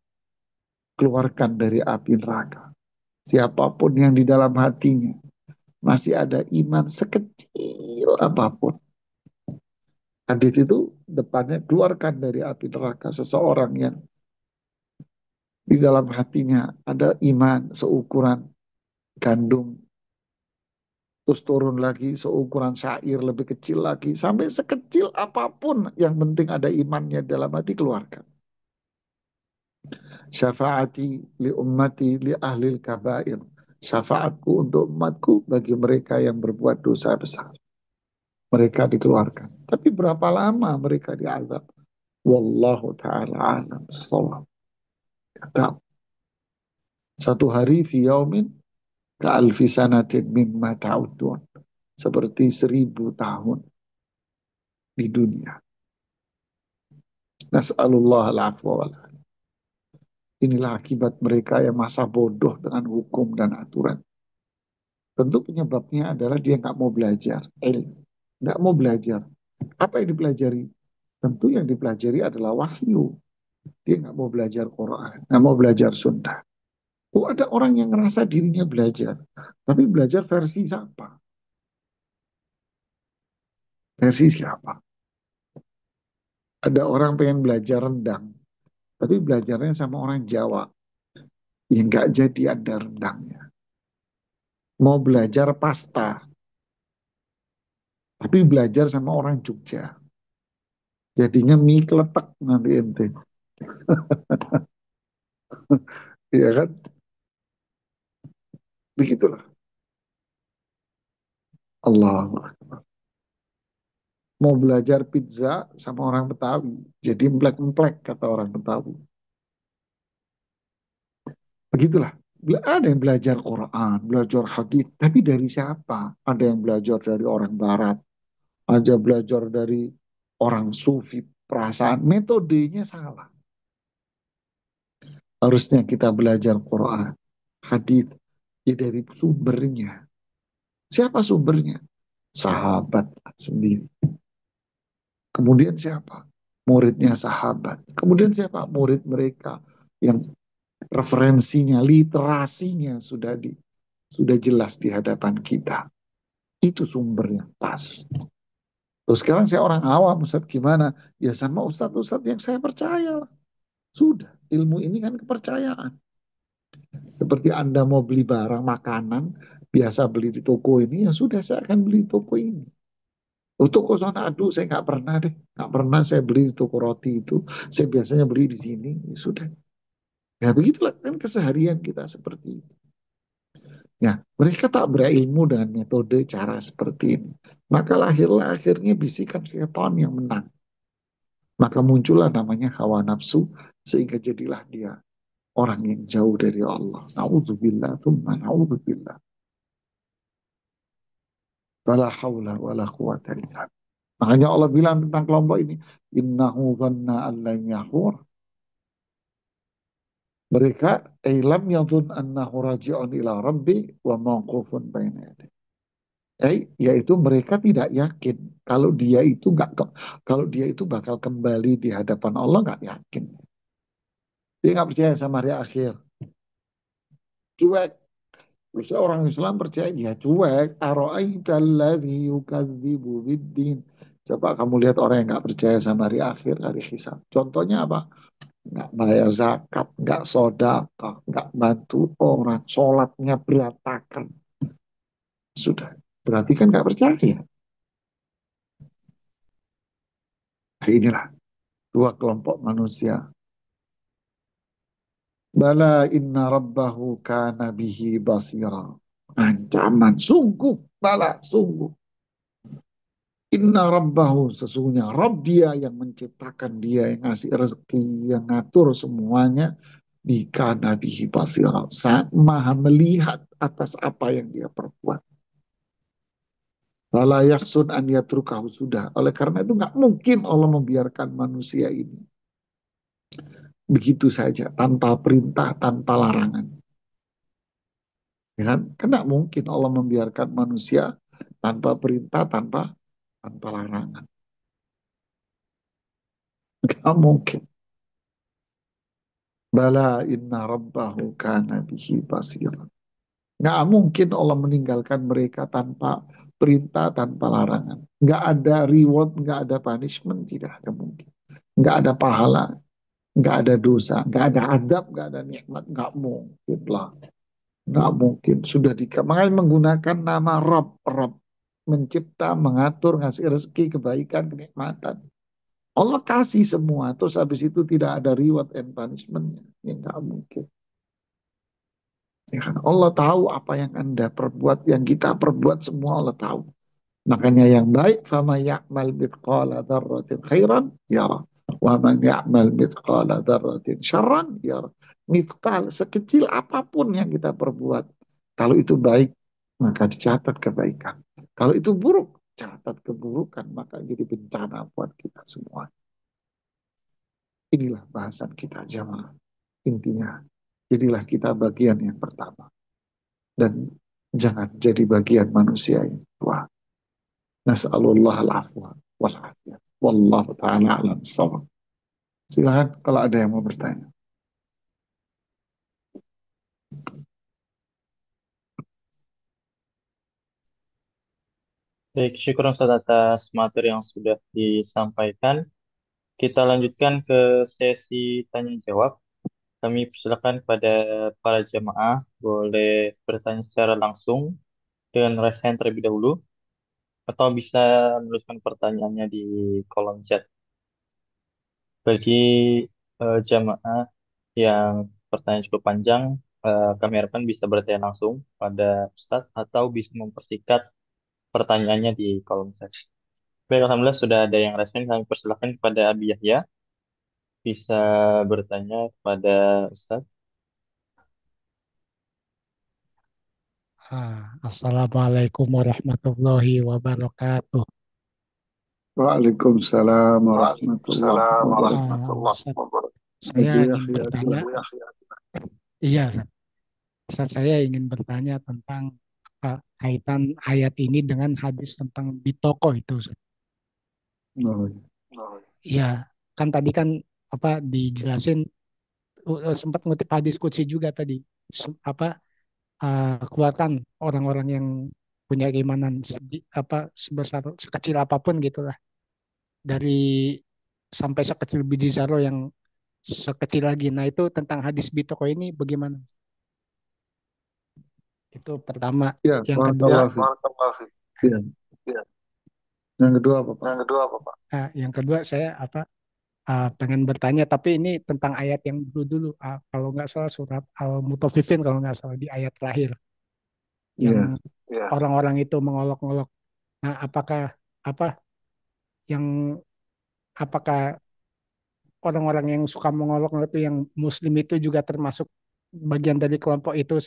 Speaker 2: Keluarkan dari api neraka siapapun yang di dalam hatinya masih ada iman sekecil apapun. Hadis itu depannya keluarkan dari api neraka seseorang yang di dalam hatinya ada iman seukuran gandum, terus turun lagi seukuran syair lebih kecil lagi, sampai sekecil apapun yang penting ada imannya dalam hati, keluarkan. Syafaati li ummati li ahlil kabair. Syafaatku untuk umatku bagi mereka yang berbuat dosa besar. Mereka dikeluarkan. Tapi berapa lama mereka diazab? Wallahu ta'ala alam shawab. Kata, satu hari fi yaumin ka alfi sanatin mimma ta'udun. Seperti 1.000 tahun di dunia. Nas'alullah al-afwa wal. Inilah akibat mereka yang masa bodoh dengan hukum dan aturan. Tentu penyebabnya adalah dia nggak mau belajar ilmu, nggak mau belajar. Apa yang dipelajari? Tentu yang dipelajari adalah wahyu. Dia nggak mau belajar Quran, nggak mau belajar Sunnah. Oh, ada orang yang ngerasa dirinya belajar, tapi belajar versi siapa? Versi siapa? Ada orang pengen belajar rendang, tapi belajarnya sama orang Jawa. Ya nggak jadi ada rendangnya. Mau belajar pasta, tapi belajar sama orang Jogja. Jadinya mie keletek nanti ente. Iya kan? Begitulah. Allah. Mau belajar pizza sama orang Betawi. Jadi emplek-emplek kata orang Betawi. Begitulah. Ada yang belajar Quran, belajar hadis, tapi dari siapa? Ada yang belajar dari orang Barat, ada belajar dari orang Sufi, perasaan metodenya salah. Harusnya kita belajar Quran, hadis, ya dari sumbernya. Siapa sumbernya? Sahabat sendiri. Kemudian siapa? Muridnya sahabat. Kemudian siapa? Murid mereka yang referensinya, literasinya sudah jelas di hadapan kita. Itu sumber yang pas. Terus sekarang saya orang awam, Ustaz gimana? Ya sama Ustaz-Ustaz yang saya percaya. Sudah, ilmu ini kan kepercayaan. Seperti Anda mau beli barang makanan, biasa beli di toko ini, ya sudah saya akan beli di toko ini. Oh, toko sana, aduh saya nggak pernah deh. Nggak pernah saya beli di toko roti itu. Saya biasanya beli di sini. Ya sudah. Ya begitulah kan keseharian kita seperti itu. Ya, mereka tak berilmu dengan metode cara seperti ini. Maka lahirlah akhirnya bisikan syaitan yang menang. Maka muncullah namanya hawa nafsu, sehingga jadilah dia orang yang jauh dari Allah. Na'udzubillah, thumma na'udzubillah. Wala haula wala quwata illa. Makanya Allah bilang tentang kelompok ini, innahu dhanna an lan yahur. Mereka ilam yadhun annahu raji'un ila rabbi wa mawqufun baina yadayhi. Yaitu mereka tidak yakin kalau dia itu kalau dia itu bakal kembali di hadapan Allah, nggak yakin. Dia nggak percaya sama hari akhir. Cuek. Bisa orang Islam percaya dia cuek. Ara'aital ladzi yukadzibu biddin. Coba kamu lihat orang yang nggak percaya sama hari akhir, hari hisab. Contohnya apa? Nggak bayar zakat, nggak sodakah, nggak bantu orang, sholatnya berantakan. Sudah, berarti kan nggak percaya. Nah, inilah dua kelompok manusia. Bala inna rabbahu kana bihi basira. Ancaman, sungguh, bala, sungguh. Inna rabbahu, sesungguhnya Rabb dia yang menciptakan dia, yang ngasih rezeki, yang ngatur semuanya. Bika nabihi basira. Maha melihat atas apa yang dia perbuat. Wala yaksun an yatrukahu, sudah. Oleh karena itu nggak mungkin Allah membiarkan manusia ini begitu saja, tanpa perintah, tanpa larangan. Ya kan? Karena mungkin Allah membiarkan manusia tanpa perintah, tanpa larangan. Nggak mungkin. Bala inna rabbahu kana bihi basira. Nggak mungkin Allah meninggalkan mereka tanpa perintah, tanpa larangan. Nggak ada reward, nggak ada punishment, tidak ada mungkin. Nggak ada pahala, nggak ada dosa, nggak ada adab, nggak ada nikmat, nggak mungkin lah. Nggak mungkin. Sudah makanya menggunakan nama Rob, Rob. Mencipta, mengatur, ngasih rezeki, kebaikan, kenikmatan. Allah kasih semua, terus habis itu tidak ada reward and punishment. Ya nggak mungkin. Ya kan? Allah tahu apa yang Anda perbuat, yang kita perbuat semua Allah tahu. Makanya yang baik, fama ya'mal mithqala dzarratin khairan yara. Wa man ya'mal mithqala dzarratin syarran yara. Mithqal, sekecil apapun yang kita perbuat. Kalau itu baik, maka dicatat kebaikan. Kalau itu buruk, catat keburukan. Maka jadi bencana buat kita semua. Inilah bahasan kita jamaah. Intinya, jadilah kita bagian yang pertama. Dan jangan jadi bagian manusia yang tua. Nas'alullah al-afwa wal afiyah. Wallahu ta'ala alam sawab. Silakan kalau ada yang mau bertanya.
Speaker 1: Baik, syukur Ustaz atas materi yang sudah disampaikan. Kita lanjutkan ke sesi tanya jawab. Kami persilakan kepada para jamaah boleh bertanya secara langsung dengan raise hand terlebih dahulu atau bisa menuliskan pertanyaannya di kolom chat. Bagi jamaah yang pertanyaan cukup panjang, kami harapkan bisa bertanya langsung pada Ustadz atau bisa mempersingkat pertanyaannya di kolom chat. Baik, Alhamdulillah sudah ada yang respon. Kami persilakan kepada Abi Yahya bisa bertanya kepada Ustadz.
Speaker 3: Assalamualaikum warahmatullahi wabarakatuh.
Speaker 2: Waalaikumsalam warahmatullahi
Speaker 3: Waalaikumsalam
Speaker 2: wabarakatuh.
Speaker 3: warahmatullahi wabarakatuh. Saya
Speaker 2: Itu ya,
Speaker 3: ingin
Speaker 2: ya,
Speaker 3: bertanya,
Speaker 2: silakan.
Speaker 3: iya, Ustaz. Ustaz, saya ingin bertanya tentang kaitan ayat ini dengan hadis tentang bitoko itu, Ustaz.
Speaker 2: Oh,
Speaker 3: Iya, kan tadi kan dijelasin sempat ngutip hadis qudsi juga tadi. Keluarkan orang-orang yang punya keimanan sebesar sekecil apapun gitulah dari sampai sekecil biji zarro yang sekecil lagi. Nah, itu tentang hadis bitoko ini bagaimana? Itu pertama.
Speaker 2: ya,
Speaker 3: Yang kedua,
Speaker 2: barakallahu fiik. Ya.
Speaker 3: ya.
Speaker 2: Yang kedua apa, Pak?
Speaker 3: Yang kedua apa, Pak? Yang kedua saya pengen bertanya, tapi ini tentang ayat yang dulu-dulu. Kalau nggak salah surat Al-Mutaffifin kalau nggak salah di ayat terakhir yang
Speaker 2: Ya.
Speaker 3: orang-orang itu mengolok-olok. Nah, apa yang apakah orang-orang yang suka mengolok-olok itu yang Muslim itu juga termasuk bagian dari kelompok itu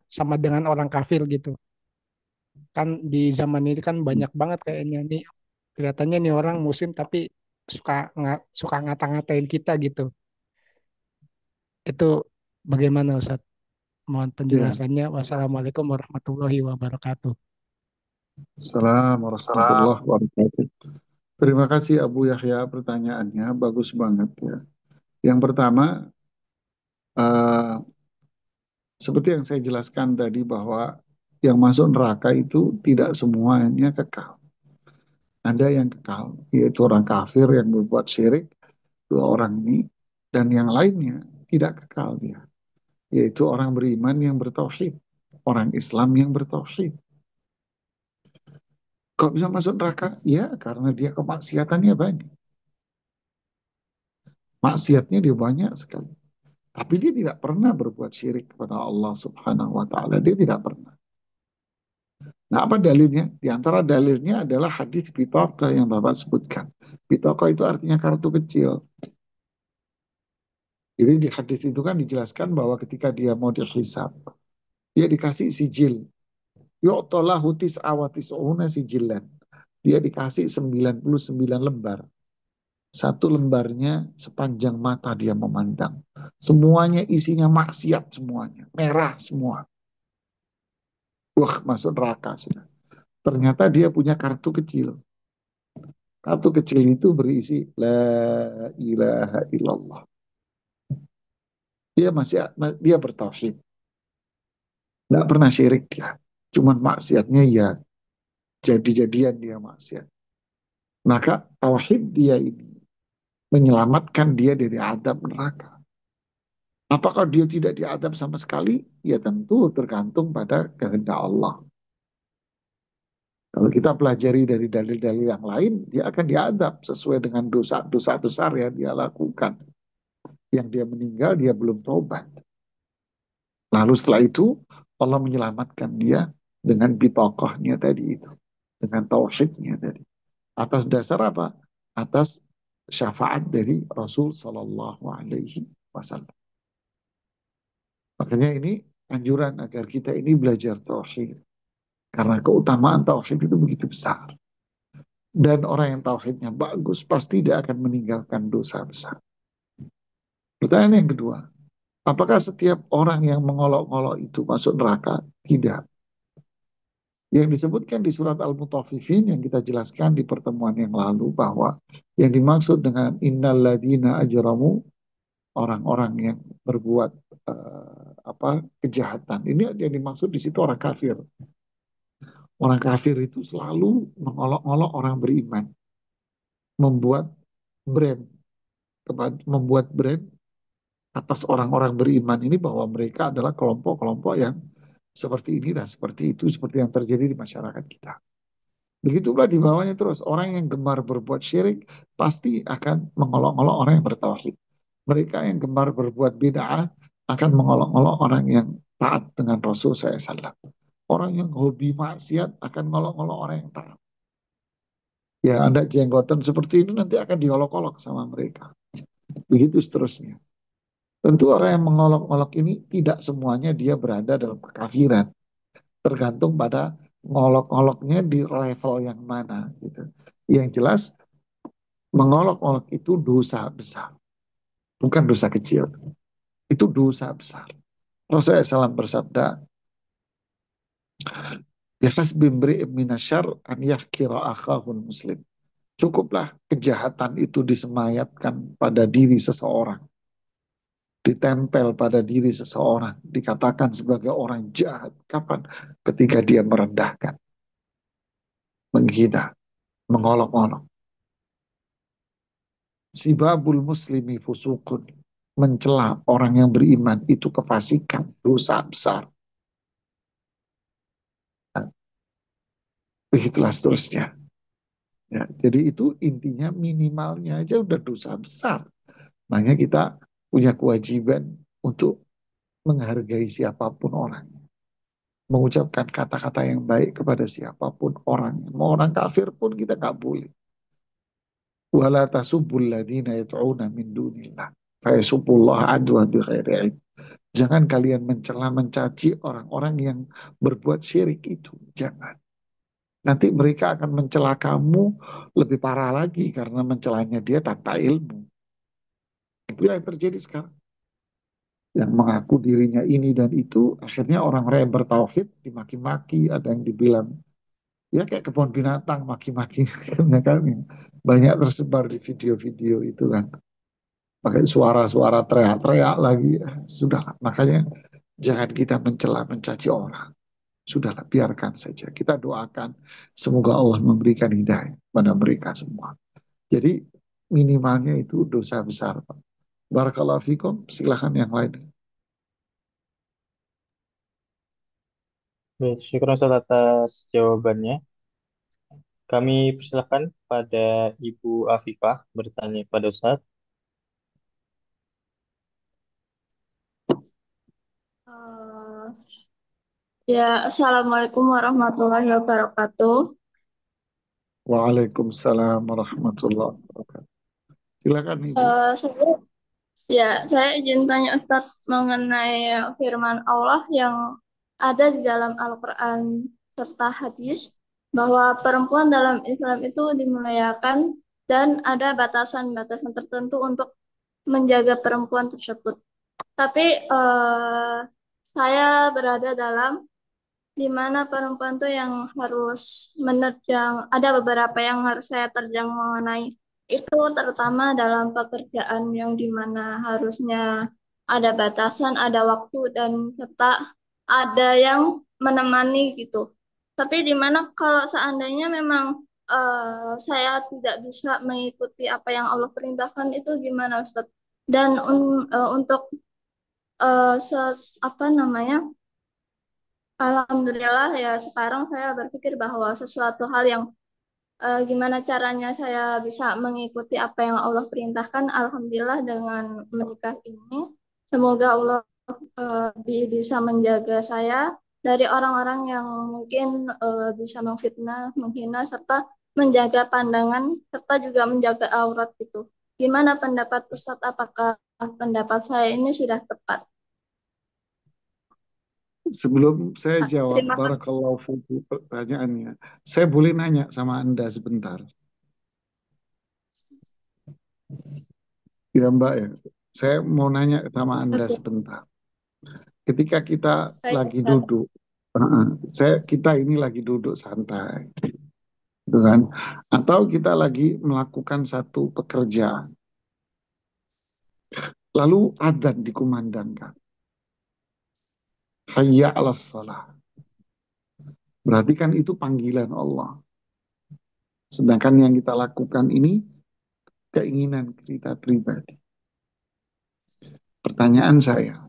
Speaker 3: sama dengan orang kafir gitu. Kan di zaman ini kan banyak banget kayaknya nih, kelihatannya nih orang muslim tapi suka ngata-ngatain kita gitu. Itu bagaimana Ustaz? Mohon
Speaker 2: Ya,
Speaker 3: penjelasannya. Wassalamualaikum warahmatullahi wabarakatuh.
Speaker 2: Assalamualaikum warahmatullahi wabarakatuh. Terima kasih Abu Yahya, pertanyaannya bagus banget ya. Yang pertama, eh, seperti yang saya jelaskan tadi bahwa yang masuk neraka itu tidak semuanya kekal. Ada yang kekal, yaitu orang kafir yang berbuat syirik, dua orang ini, dan yang lainnya tidak kekal dia, yaitu orang beriman yang bertauhid, orang Islam yang bertauhid. Kok bisa masuk neraka? Ya, karena dia kemaksiatannya banyak. Maksiatnya dia banyak sekali. Tapi dia tidak pernah berbuat syirik kepada Allah Subhanahu wa Ta'ala. Dia tidak pernah. Nah, apa dalilnya? Di antara dalilnya adalah hadis bitaqah yang Bapak sebutkan. Bitaqah itu artinya kartu kecil. Jadi di hadis itu kan dijelaskan bahwa ketika dia mau dihisab, dia dikasih sijil. Yu'tolahu tis'a tis'una sijilan. Dia dikasih 99 lembar. Satu lembarnya sepanjang mata dia memandang. Semuanya isinya maksiat semuanya. Merah semua. Wah, masuk neraka sudah. Ternyata dia punya kartu kecil. Kartu kecil itu berisi La ilaha illallah. Dia bertauhid. Nggak pernah syirik ya. Cuman maksiatnya ya jadi-jadian dia maksiat. Maka tauhid dia ini menyelamatkan dia dari adab neraka. Apakah dia tidak diadab sama sekali? Ya tentu tergantung pada kehendak Allah. Kalau kita pelajari dari dalil-dalil yang lain, dia akan diadab sesuai dengan dosa-dosa besar yang dia lakukan. Yang dia meninggal, dia belum tobat. Lalu setelah itu, Allah menyelamatkan dia dengan bitokohnya tadi itu. Dengan tauhidnya tadi. Atas dasar apa? Atas syafaat dari Rasul Sallallahu Alaihi Wasallam. Makanya ini anjuran agar kita ini belajar tauhid. Karena keutamaan tauhid itu begitu besar. Dan orang yang tauhidnya bagus pasti tidak akan meninggalkan dosa besar. Pertanyaan yang kedua, apakah setiap orang yang mengolok-olok itu masuk neraka? Tidak. Yang disebutkan di surat Al-Mutaffifin yang kita jelaskan di pertemuan yang lalu bahwa yang dimaksud dengan innalladzina ajramu, orang-orang yang berbuat kejahatan. Ini yang dimaksud di situ orang kafir. Orang kafir itu selalu mengolok-olok orang beriman, membuat brand membuat brand atas orang-orang beriman ini bahwa mereka adalah kelompok-kelompok yang seperti ini dan seperti itu, seperti yang terjadi di masyarakat kita. Begitulah di bawahnya terus, orang yang gemar berbuat syirik pasti akan mengolok-olok orang yang bertauhid. Mereka yang gemar berbuat bid'ah akan mengolok-olok orang yang taat dengan Rasul SAW. Orang yang hobi maksiat akan ngolok-ngolok orang yang taat. Ya, Anda jenggotan seperti ini nanti akan diolok-olok sama mereka. Begitu seterusnya. Tentu orang yang mengolok-olok ini tidak semuanya dia berada dalam kekafiran. Tergantung pada ngolok-ngoloknya di level yang mana gitu. Yang jelas mengolok-olok itu dosa besar, bukan dosa kecil. Itu dosa besar. Rasulullah SAW bersabda, "Bihasbi imri'in minasyarr an yahkira akhahul muslim." Cukuplah kejahatan itu disemayatkan pada diri seseorang, ditempel pada diri seseorang, dikatakan sebagai orang jahat. Kapan? Ketika dia merendahkan, menghina, mengolok-olok. Sibabul muslimi fusukun. Mencela orang yang beriman itu kefasikan, dosa besar. Nah, begitulah seterusnya. Ya, jadi itu intinya minimalnya aja udah dosa besar. Makanya kita punya kewajiban untuk menghargai siapapun orangnya. Mengucapkan kata-kata yang baik kepada siapapun orangnya. Mau orang kafir pun kita nggak boleh. Wala tasubbul ladina yad'una min dunillah. Fayasubbullah adwa bighairi ilm. Jangan kalian mencela mencaci orang-orang yang berbuat syirik itu. Jangan. Nanti mereka akan mencela kamu lebih parah lagi karena mencelanya dia tanpa ilmu. Itulah yang terjadi sekarang. Yang mengaku dirinya ini dan itu, akhirnya orang-orang yang bertauhid dimaki-maki, ada yang dibilang, ya kayak kebun binatang, maki-maki. Ya kan, banyak tersebar di video-video itu kan. Pakai suara-suara teriak-teriak lagi. Sudah, makanya jangan kita mencela, mencaci orang. Sudahlah, biarkan saja. Kita doakan semoga Allah memberikan hidayah pada mereka semua. Jadi minimalnya itu dosa besar, Pak. Barakallahu fikum, silahkan yang lain.
Speaker 1: Baik, syukur Ustaz atas jawabannya. Kami persilahkan pada Ibu Afifah bertanya kepada Ustaz.
Speaker 4: Eh, ya, Assalamualaikum warahmatullahi wabarakatuh.
Speaker 2: Waalaikumsalam warahmatullahi wabarakatuh. Silakan Ibu.
Speaker 4: Saya izin tanya Ustadz mengenai firman Allah yang ada di dalam Al-Quran serta hadis bahwa perempuan dalam Islam itu dimuliakan dan ada batasan-batasan tertentu untuk menjaga perempuan tersebut. Tapi saya berada dalam di mana perempuan tuh yang harus menerjang, ada beberapa yang harus saya terjang mengenai itu, terutama dalam pekerjaan yang di mana harusnya ada batasan, ada waktu, dan serta ada yang menemani gitu. Tapi di mana kalau seandainya memang saya tidak bisa mengikuti apa yang Allah perintahkan itu gimana Ustadz? Dan untuk apa namanya? Alhamdulillah ya sekarang saya berpikir bahwa sesuatu hal yang gimana caranya saya bisa mengikuti apa yang Allah perintahkan. Alhamdulillah dengan menikah ini, semoga Allah bisa menjaga saya dari orang-orang yang mungkin bisa memfitnah, menghina, serta menjaga pandangan, serta juga menjaga aurat itu. Gimana pendapat Ustadz? Apakah pendapat saya ini sudah tepat?
Speaker 2: Sebelum saya jawab,
Speaker 4: Terima kasih.
Speaker 2: barakallahu fikum pertanyaannya, saya boleh nanya sama Anda sebentar. Ya Mbak ya, saya mau nanya sama Anda
Speaker 4: Oke,
Speaker 2: sebentar. Ketika kita
Speaker 4: baik
Speaker 2: lagi
Speaker 4: Ustadz.
Speaker 2: duduk, kita ini lagi duduk santai, gitu kan? Atau kita lagi melakukan satu pekerjaan, lalu adzan dikumandangkan, hayya 'alas salah. Berarti kan itu panggilan Allah. Sedangkan yang kita lakukan ini keinginan kita pribadi. Pertanyaan saya,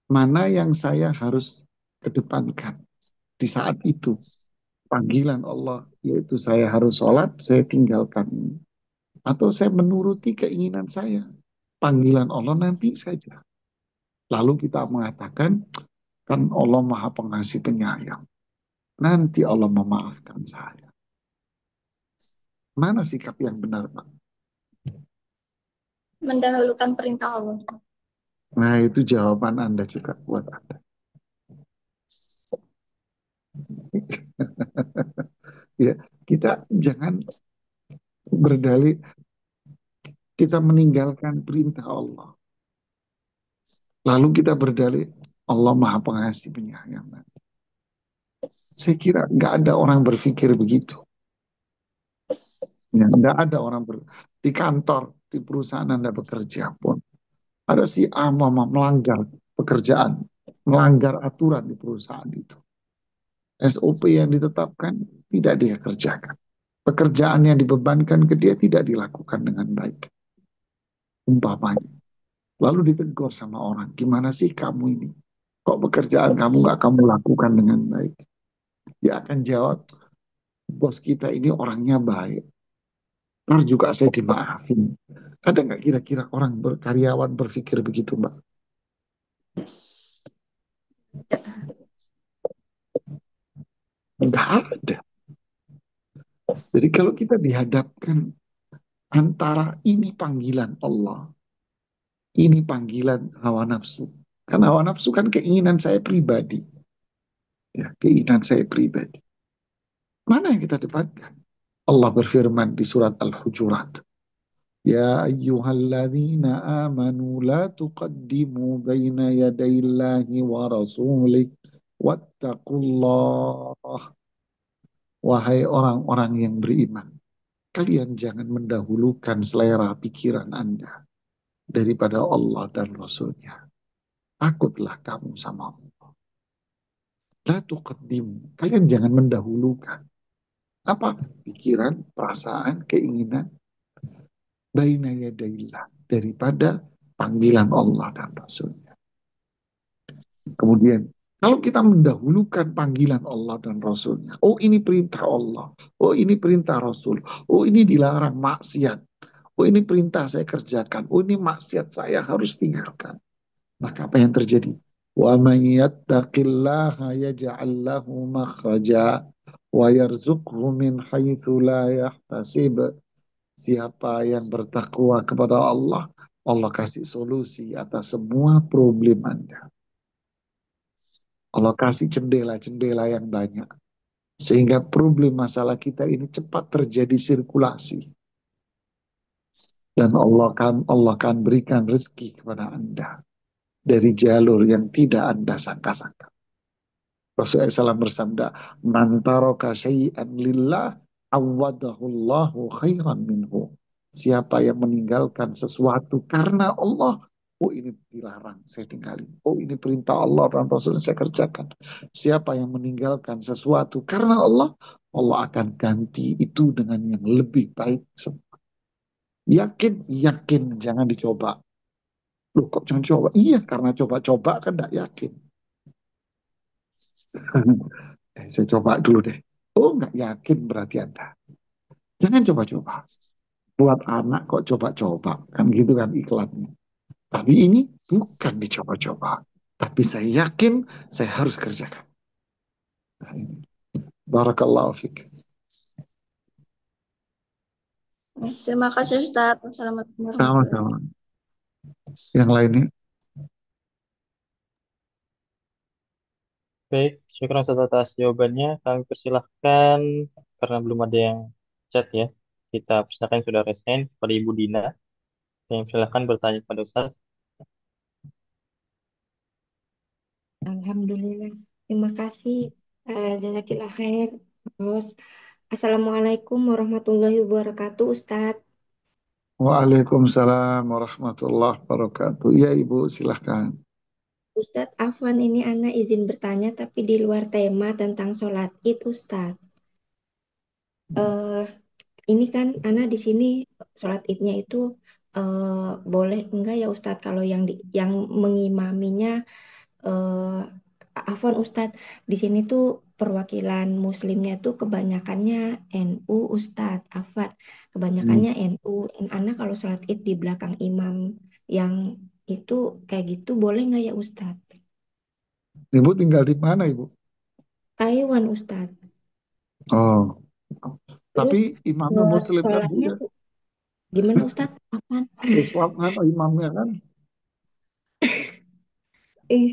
Speaker 2: mana yang saya harus kedepankan di saat itu? Panggilan Allah, yaitu saya harus sholat, saya tinggalkan ini. Atau saya menuruti keinginan saya. Panggilan Allah nanti saja. Lalu kita mengatakan, kan Allah maha pengasih penyayang. Nanti Allah memaafkan saya. Mana sikap yang benar, Pak?
Speaker 4: Mendahulukan perintah Allah.
Speaker 2: Nah, itu jawaban Anda juga buat Anda. Ya, kita jangan berdalih kita meninggalkan perintah Allah. Lalu kita berdalih Allah maha pengasih penyayang. Saya kira nggak ada orang berpikir begitu. Ya, nggak ada orang di kantor, di perusahaan Anda bekerja pun. Ada si A mama melanggar pekerjaan, melanggar aturan di perusahaan itu. SOP yang ditetapkan tidak dia kerjakan. Pekerjaan yang dibebankan ke dia tidak dilakukan dengan baik. Umpamanya. Lalu ditegur sama orang, gimana sih kamu ini? Kok pekerjaan kamu nggak kamu lakukan dengan baik? Dia akan jawab, bos kita ini orangnya baik. Ntar juga saya dimaafin. Ada nggak kira-kira orang karyawan berpikir begitu, Mbak? Nggak ada. Jadi kalau kita dihadapkan antara ini panggilan Allah, ini panggilan hawa nafsu. Karena hawa nafsu kan keinginan saya pribadi. Ya, keinginan saya pribadi. Mana yang kita dapatkan? Allah berfirman di surat Al-Hujurat. Ya ayyuhalladzina amanu la tuqaddimu baina yadayillahi wa rasulih wattaqullah. Wahai orang-orang yang beriman, kalian jangan mendahulukan selera pikiran Anda daripada Allah dan Rasulnya. Takutlah kamu sama Allah. La tuqaddimu. Kalian jangan mendahulukan. Apa? Pikiran, perasaan, keinginan. Baina yadayillah. Daripada panggilan Allah dan Rasulnya. Kemudian, kalau kita mendahulukan panggilan Allah dan Rasulnya. Oh ini perintah Allah. Oh ini perintah Rasul. Oh ini dilarang maksiat. Oh ini perintah saya kerjakan. Oh ini maksiat saya harus tinggalkan. Maka apa yang terjadi? Wa man yattaqillaha yaj'al lahu makhraja wa yarzuqhu min haitsu la yahtasib. Siapa yang bertakwa kepada Allah, Allah kasih solusi atas semua problem Anda. Allah kasih jendela-jendela yang banyak. Sehingga problem masalah kita ini cepat terjadi sirkulasi. Dan Allah kan berikan rezeki kepada Anda dari jalur yang tidak Anda sangka-sangka. Rasulullah SAW bersabda, "Man taraka syai'an lillah, awadahullahu khairan minhu." Siapa yang meninggalkan sesuatu karena Allah, oh ini dilarang, saya tinggalin. Oh ini perintah Allah dan Rasul saya kerjakan. Siapa yang meninggalkan sesuatu karena Allah, Allah akan ganti itu dengan yang lebih baik. Yakin, yakin, jangan dicoba. Loh kok jangan coba? Iya, karena coba-coba kan tidak yakin. Saya coba dulu deh. Oh, nggak yakin berarti Anda. Jangan coba-coba. Buat anak kok coba-coba. Kan gitu kan iklannya. Tapi ini bukan dicoba-coba. Tapi saya yakin saya harus kerjakan. Nah, ini. Barakallahu fiqh.
Speaker 4: Terima kasih Ustaz. Wassalamualaikum warahmatullahi
Speaker 2: Sama-sama. Yang lainnya.
Speaker 1: Baik, syukur atas jawabannya. Kami persilahkan, karena belum ada yang chat ya, kita persilahkan sudah resign kepada Ibu Dina. Yang silahkan bertanya kepada Ustaz.
Speaker 5: Alhamdulillah. Terima kasih. Jazakillah khair. Terus, Assalamualaikum warahmatullahi wabarakatuh, Ustadz.
Speaker 2: Waalaikumsalam warahmatullahi wabarakatuh. Ya Ibu, silahkan.
Speaker 5: Ustadz Afwan, ini Ana izin bertanya tapi di luar tema tentang sholat Id, Ustadz. Eh, ini kan Ana di sini sholat Idnya itu boleh enggak ya Ustadz kalau yang mengimaminya Afwan Ustadz, di sini tuh perwakilan muslimnya tuh kebanyakannya NU Ustadz Afwan,
Speaker 2: Hmm.
Speaker 5: kebanyakannya NU. Anak kalau sholat id di belakang imam yang itu kayak gitu boleh nggak ya Ustadz?
Speaker 2: Ibu tinggal di mana Ibu?
Speaker 5: Taiwan Ustadz.
Speaker 2: Oh,
Speaker 5: Terus
Speaker 2: tapi imamnya Muslim kan Bu
Speaker 5: sholatnya
Speaker 2: ya?
Speaker 5: tuh gimana Ustadz? Afwan.
Speaker 2: Islam kan imamnya kan?
Speaker 5: Ih,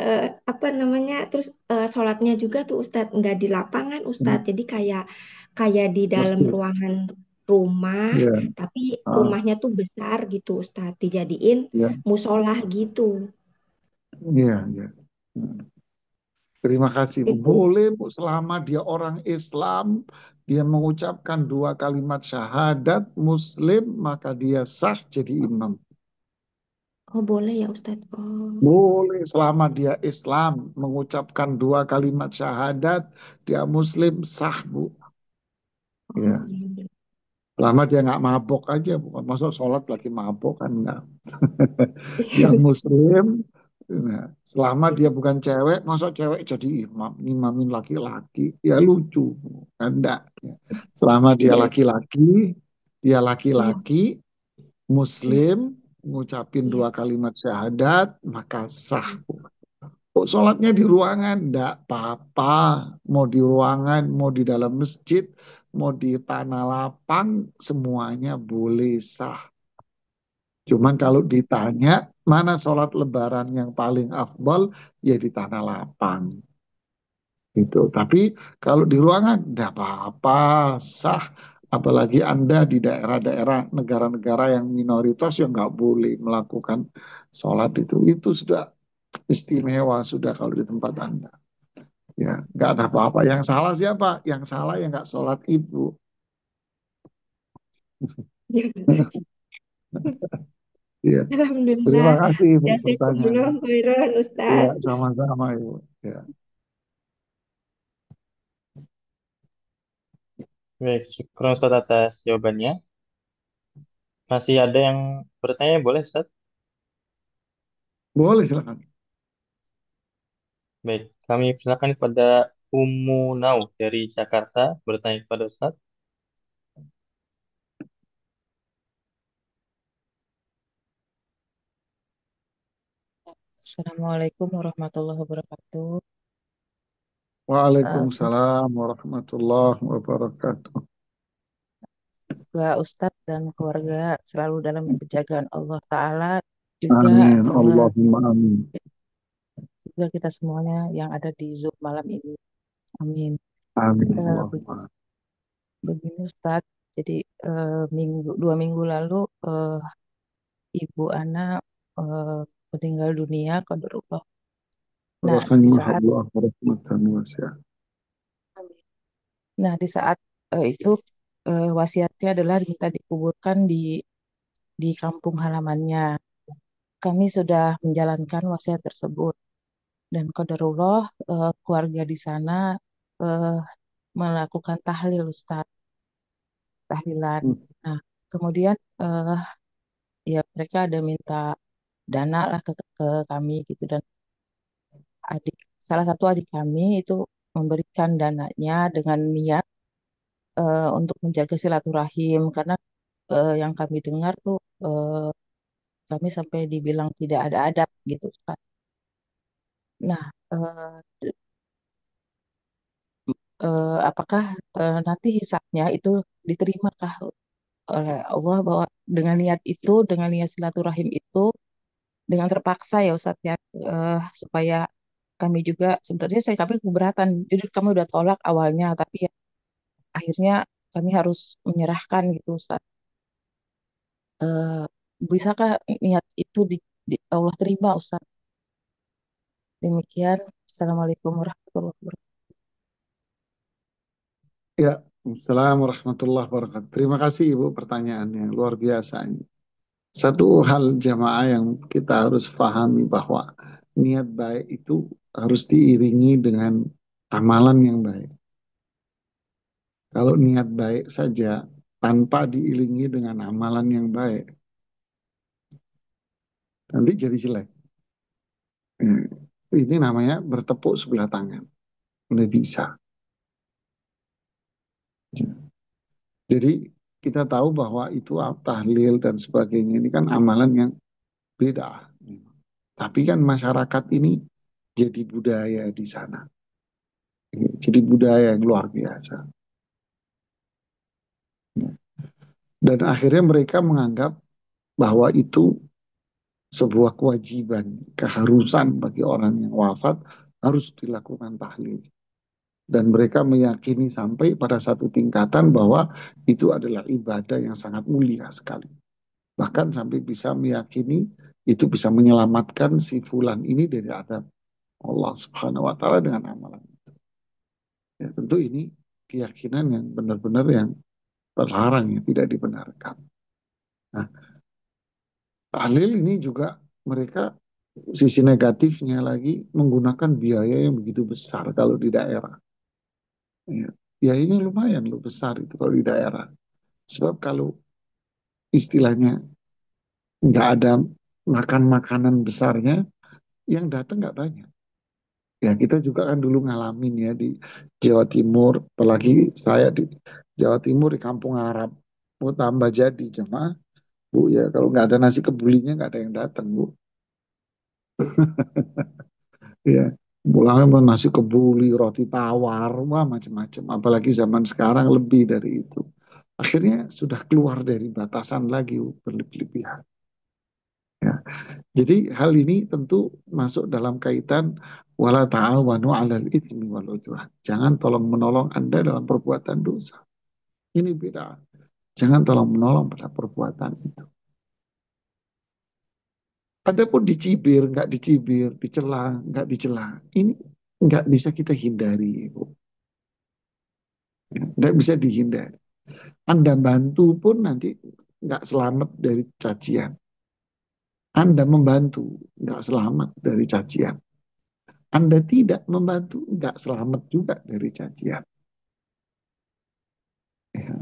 Speaker 5: eh, apa namanya? Terus sholatnya juga tuh Ustadz nggak di lapangan
Speaker 2: Hmm,
Speaker 5: Ustadz, jadi kayak kayak di dalam
Speaker 2: Masjid.
Speaker 5: ruangan rumah,
Speaker 2: Ya,
Speaker 5: tapi
Speaker 2: ah,
Speaker 5: rumahnya tuh besar gitu Ustadz, dijadiin
Speaker 2: ya,
Speaker 5: musola gitu.
Speaker 2: ya, ya. Hmm. Terima kasih Bu.
Speaker 5: Itu
Speaker 2: Boleh Bu, selama dia orang Islam, dia mengucapkan dua kalimat syahadat Muslim, maka dia sah jadi imam.
Speaker 5: oh boleh ya Ustadz. Oh,
Speaker 2: Boleh selama dia Islam, mengucapkan dua kalimat syahadat, dia Muslim sah Bu.
Speaker 5: oh
Speaker 2: Ya,
Speaker 5: iya.
Speaker 2: selama dia nggak mabok aja, bukan masuk sholat lagi mabok kan enggak. Dia Muslim, nah, selama dia bukan cewek, masuk cewek jadi imam, imamin laki-laki, ya lucu, kan enggak. Ya. Selama
Speaker 5: Iya,
Speaker 2: dia
Speaker 5: iya,
Speaker 2: laki-laki,
Speaker 5: iya,
Speaker 2: Muslim, ngucapin
Speaker 5: iya.
Speaker 2: dua kalimat syahadat, maka sah. Kok sholatnya di ruangan? Enggak apa-apa. Mau di ruangan, mau di dalam masjid, mau di tanah lapang, semuanya boleh sah. Cuman kalau ditanya, mana sholat lebaran yang paling afdal? Ya di tanah lapang. Itu. Tapi kalau di ruangan tidak apa-apa, sah. Apalagi Anda di daerah-daerah negara-negara yang minoritas yang nggak boleh melakukan sholat itu. Itu sudah istimewa sudah kalau di tempat Anda. Ya, nggak ada apa-apa. Yang salah siapa? Yang salah yang nggak sholat itu. Iya.
Speaker 5: Alhamdulillah.
Speaker 2: Terima kasih Ibu
Speaker 5: Jazakumullah
Speaker 2: pertanyaannya.
Speaker 5: khairan
Speaker 2: Iya,
Speaker 5: Ustadz.
Speaker 2: sama-sama Ibu. Ya.
Speaker 1: Baik, syukur Ustaz atas jawabannya. Masih ada yang bertanya, boleh Ustaz?
Speaker 2: Boleh silakan.
Speaker 1: Baik, kami silakan kepada Ummu Nau dari Jakarta bertanya kepada Ustaz.
Speaker 6: Assalamualaikum warahmatullahi wabarakatuh.
Speaker 2: Waalaikumsalam warahmatullahi wabarakatuh.
Speaker 6: Semoga Ustadz dan keluarga selalu dalam penjagaan Allah Ta'ala, juga
Speaker 2: Amin.
Speaker 6: eh,
Speaker 2: Allahumma amin.
Speaker 6: juga kita semuanya yang ada di Zoom malam ini. Amin.
Speaker 2: Amin.
Speaker 6: Eh, be-
Speaker 2: Allahumma.
Speaker 6: Begini Ustadz, jadi 2 minggu lalu Ibu Ana eh, meninggal dunia, qadarullah. Nah, di saat
Speaker 2: Rahimahullah rahmatan wasi'ah.
Speaker 6: nah di saat itu wasiatnya adalah minta dikuburkan di kampung halamannya. Kami sudah menjalankan wasiat tersebut dan qadarullah keluarga di sana eh, melakukan tahlil Ustadz, tahlilan.
Speaker 2: Hmm.
Speaker 6: Nah, kemudian ya mereka ada minta dana lah ke kami gitu, dan salah satu adik kami itu memberikan dananya dengan niat untuk menjaga silaturahim, karena yang kami dengar tuh kami sampai dibilang tidak ada adab gitu Ustaz. Nah, apakah nanti hisabnya itu diterimakah oleh Allah, bahwa dengan niat itu, dengan niat silaturahim itu, dengan terpaksa ya Ustaz ya, supaya kami juga, sebenarnya kami keberatan, jadi kami udah tolak awalnya, tapi ya, akhirnya kami harus menyerahkan gitu Ustaz. Eh, Bisakah niat itu Allah terima Ustaz? Demikian. Assalamualaikum warahmatullahi wabarakatuh.
Speaker 2: Ya, Assalamualaikum warahmatullahi wabarakatuh. Terima kasih Ibu pertanyaannya, luar biasa ini. Satu hal jamaah yang kita harus pahami bahwa niat baik itu harus diiringi dengan amalan yang baik. Kalau niat baik saja tanpa diiringi dengan amalan yang baik, nanti jadi jelek. Hmm. Ini namanya bertepuk sebelah tangan. Nggak bisa. Jadi kita tahu bahwa itu tahlil dan sebagainya ini kan amalan yang beda. Tapi kan masyarakat ini jadi budaya di sana. Jadi budaya yang luar biasa. Dan akhirnya mereka menganggap bahwa itu sebuah kewajiban, keharusan bagi orang yang wafat harus dilakukan tahlil. Dan mereka meyakini sampai pada satu tingkatan bahwa itu adalah ibadah yang sangat mulia sekali. Bahkan sampai bisa meyakini itu bisa menyelamatkan si fulan ini dari adab Allah Subhanahu wa taala dengan amalan itu. Ya, tentu ini keyakinan yang benar-benar yang terlarang, yang tidak dibenarkan. Nah, tahlil ini juga mereka sisi negatifnya lagi menggunakan biaya yang begitu besar kalau di daerah. Ya, biayanya lumayan loh besar itu kalau di daerah. Sebab kalau istilahnya nggak ada makan makanan besarnya, yang datang nggak banyak. Ya kita juga kan dulu ngalamin ya di Jawa Timur, apalagi saya di Jawa Timur di Kampung Arab, mau tambah jadi jemaah, Bu ya kalau nggak ada nasi kebulinya nggak ada yang datang Bu. Ya pulangnya mau nasi kebuli, roti tawar, wah macam-macam. Apalagi zaman sekarang lebih dari itu. Akhirnya sudah keluar dari batasan lagi berlebih-lebihan. Ya. Jadi hal ini tentu masuk dalam kaitan Wala ta'awanu 'alal itsmi wal 'udwan. Jangan tolong menolong Anda dalam perbuatan dosa. Ini beda. Jangan tolong menolong pada perbuatan itu. Adapun dicibir, nggak dicibir, dicela, nggak dicela. Ini nggak bisa kita hindari, Ibu. Ya, nggak bisa dihindari. Anda bantu pun nanti nggak selamat dari cacian. Anda membantu, nggak selamat dari cacian. Anda tidak membantu, nggak selamat juga dari cacian. Ya.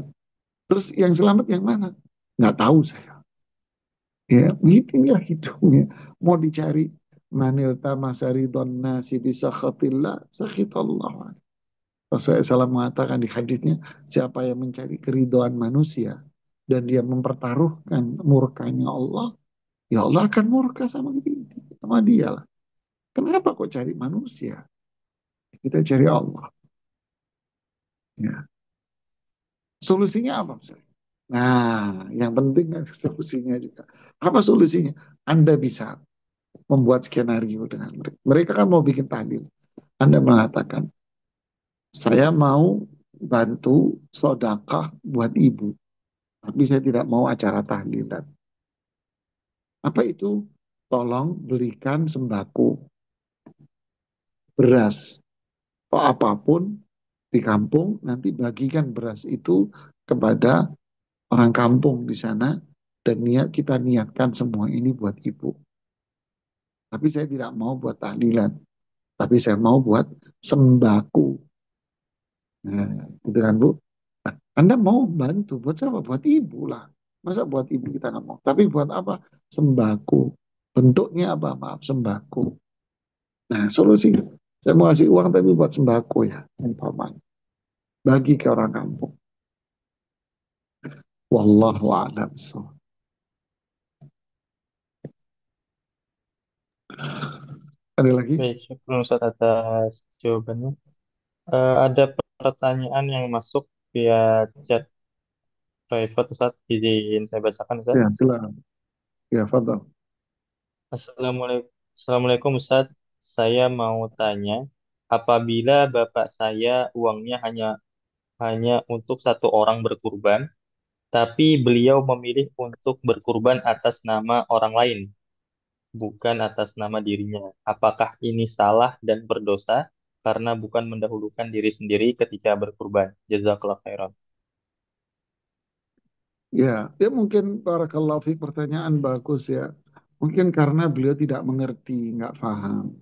Speaker 2: Terus yang selamat yang mana? Nggak tahu saya. Ya, inilah hidupnya. Mau dicari manil tamasaridon nasi bisa khatillah, sakhitallah. Rasulullah SAW mengatakan di hadisnya, siapa yang mencari keridhaan manusia dan dia mempertaruhkan murkanya Allah, ya Allah akan murka sama dia lah. Kenapa kok cari manusia? Kita cari Allah. Ya. Solusinya apa misalnya? Nah, yang penting kan solusinya juga. Apa solusinya? Anda bisa membuat skenario dengan mereka. Mereka kan mau bikin tahlil. Anda mengatakan, saya mau bantu sodakah buat ibu. Tapi saya tidak mau acara tahlilan. Apa itu? Tolong belikan sembako, beras, atau apapun di kampung, nanti bagikan beras itu kepada orang kampung di sana, dan kita niatkan semua ini buat ibu. Tapi saya tidak mau buat tahlilan, tapi saya mau buat sembako. Nah, gitu kan Bu? Nah, Anda mau bantu, buat siapa? Buat ibu lah. Masa buat ibu kita nggak mau? Tapi buat apa? Sembako. Bentuknya apa? Maaf, sembako. Nah, solusinya, saya mau kasih uang tapi buat sembako ya, umpamanya. Bagi ke orang kampung. Wallahu a'lam. Ada lagi?
Speaker 1: Baik, syukur Ustaz atas jawabannya. Ada pertanyaan yang masuk via chat private Ustaz. Izin saya bacakan Ustaz.
Speaker 2: Ya, silakan. Ya, fadal.
Speaker 1: Assalamualaikum, Assalamualaikum Ustaz. Saya mau tanya, apabila bapak saya uangnya hanya hanya untuk satu orang berkurban, tapi beliau memilih untuk berkurban atas nama orang lain, bukan atas nama dirinya. Apakah ini salah dan berdosa karena bukan mendahulukan diri sendiri ketika berkurban? Jazakallah khairan.
Speaker 2: Ya, ya mungkin barakallahu fiik, pertanyaan bagus ya. Mungkin karena beliau tidak mengerti, nggak paham.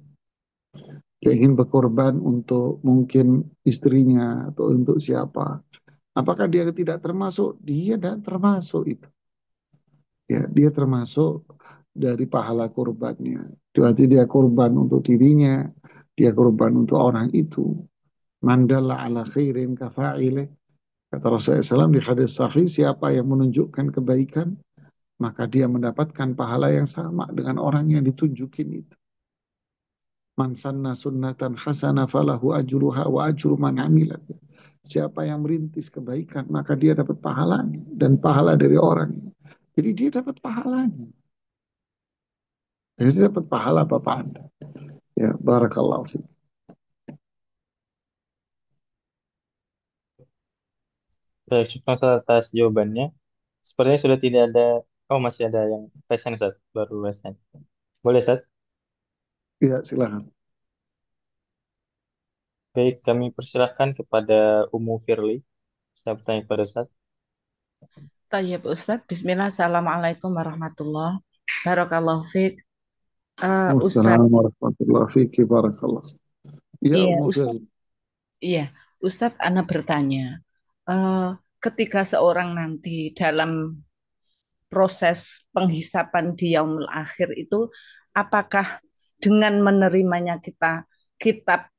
Speaker 2: Dia ingin berkorban untuk mungkin istrinya atau untuk siapa. Apakah dia tidak termasuk? Dia tidak termasuk itu. Ya, dia termasuk dari pahala kurbannya. Berarti dia korban untuk dirinya, dia korban untuk orang itu. Mandala ala khairin kafa'ileh. Kata Rasulullah SAW di hadis sahih, siapa yang menunjukkan kebaikan, maka dia mendapatkan pahala yang sama dengan orang yang ditunjukin itu. Man sanna sunnatan hasana falahu ajruha wa ajru man amilat. Siapa yang merintis kebaikan, maka dia dapat pahalanya dan pahala dari orangnya. Jadi dia dapat pahalanya. Jadi dia dapat pahala Bapak Anda. Ya, barakallahu fiik.
Speaker 1: Baik, syukur Ustaz atas jawabannya. Sepertinya sudah tidak ada, oh masih ada yang present Ustaz, baru present. Boleh Ustaz?
Speaker 2: Ya, silakan.
Speaker 1: Baik, kami persilahkan kepada Umu Firly. Saya bertanya kepada Ustaz.
Speaker 6: Tayyib Ustadz, Bismillah, Assalamualaikum warahmatullahi Barakallahu fiik. Ustadz,
Speaker 2: Wassalamualaikum warahmatullahi wabarakatuh. Barakallah. Ya,
Speaker 6: iya
Speaker 2: Ummu Fir.
Speaker 6: Ustadz, iya Ustadz, Ana bertanya, eh, ketika seorang nanti dalam proses penghisapan di yaumul akhir itu, apakah dengan menerimanya kita kitab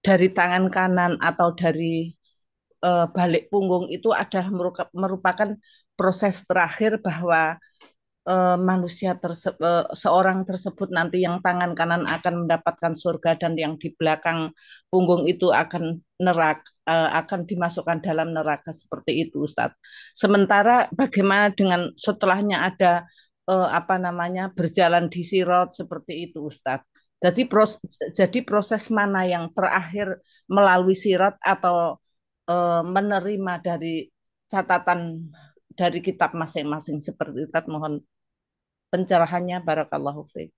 Speaker 6: dari tangan kanan atau dari balik punggung itu adalah merupakan proses terakhir bahwa manusia seorang tersebut nanti yang tangan kanan akan mendapatkan surga dan yang di belakang punggung itu akan akan dimasukkan dalam neraka seperti itu Ustadz. Sementara bagaimana dengan setelahnya ada apa namanya berjalan di sirat seperti itu Ustadz.
Speaker 7: Jadi proses mana yang terakhir melalui sirat atau menerima dari catatan dari kitab masing-masing seperti itu. Mohon pencerahannya barakallahu fiik.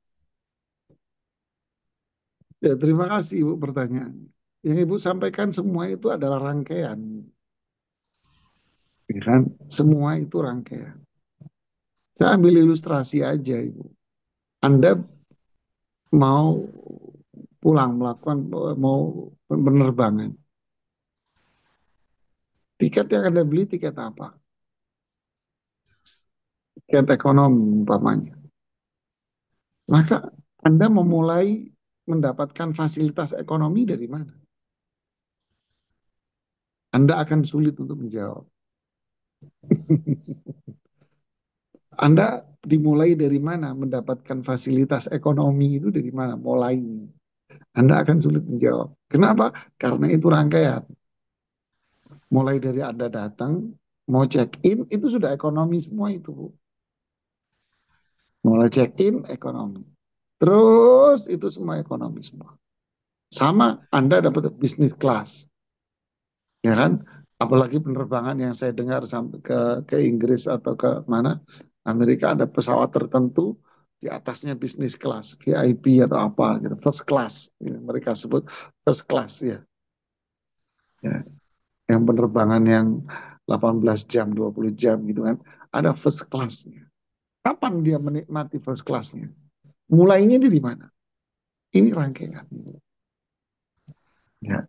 Speaker 2: Ya, terima kasih Ibu pertanyaannya. Yang Ibu sampaikan semua itu adalah rangkaian. Ya kan? Semua itu rangkaian. Saya ambil ilustrasi aja Ibu. Anda mau pulang melakukan mau penerbangan. Tiket yang Anda beli tiket apa? Tiket ekonomi umpamanya. Maka Anda memulai mendapatkan fasilitas ekonomi dari mana? Anda akan sulit untuk menjawab. Anda dimulai dari mana mendapatkan fasilitas ekonomi itu dari mana mulainya? Anda akan sulit menjawab. Kenapa? Karena itu rangkaian. Mulai dari Anda datang, mau check in, itu sudah ekonomi semua itu, Bu. Mulai check in, ekonomi. Terus itu semua ekonomi semua. Sama Anda dapat bisnis kelas, ya kan? Apalagi penerbangan yang saya dengar sampai ke Inggris atau ke mana, Amerika ada pesawat tertentu di atasnya bisnis kelas, VIP atau apa gitu, first class, ya, mereka sebut first class ya. Ya, yang penerbangan yang 18 jam, 20 jam gitu kan, ada first class-nya. Kapan dia menikmati first class-nya? Mulainya di mana? Ini rangkaian. Ya.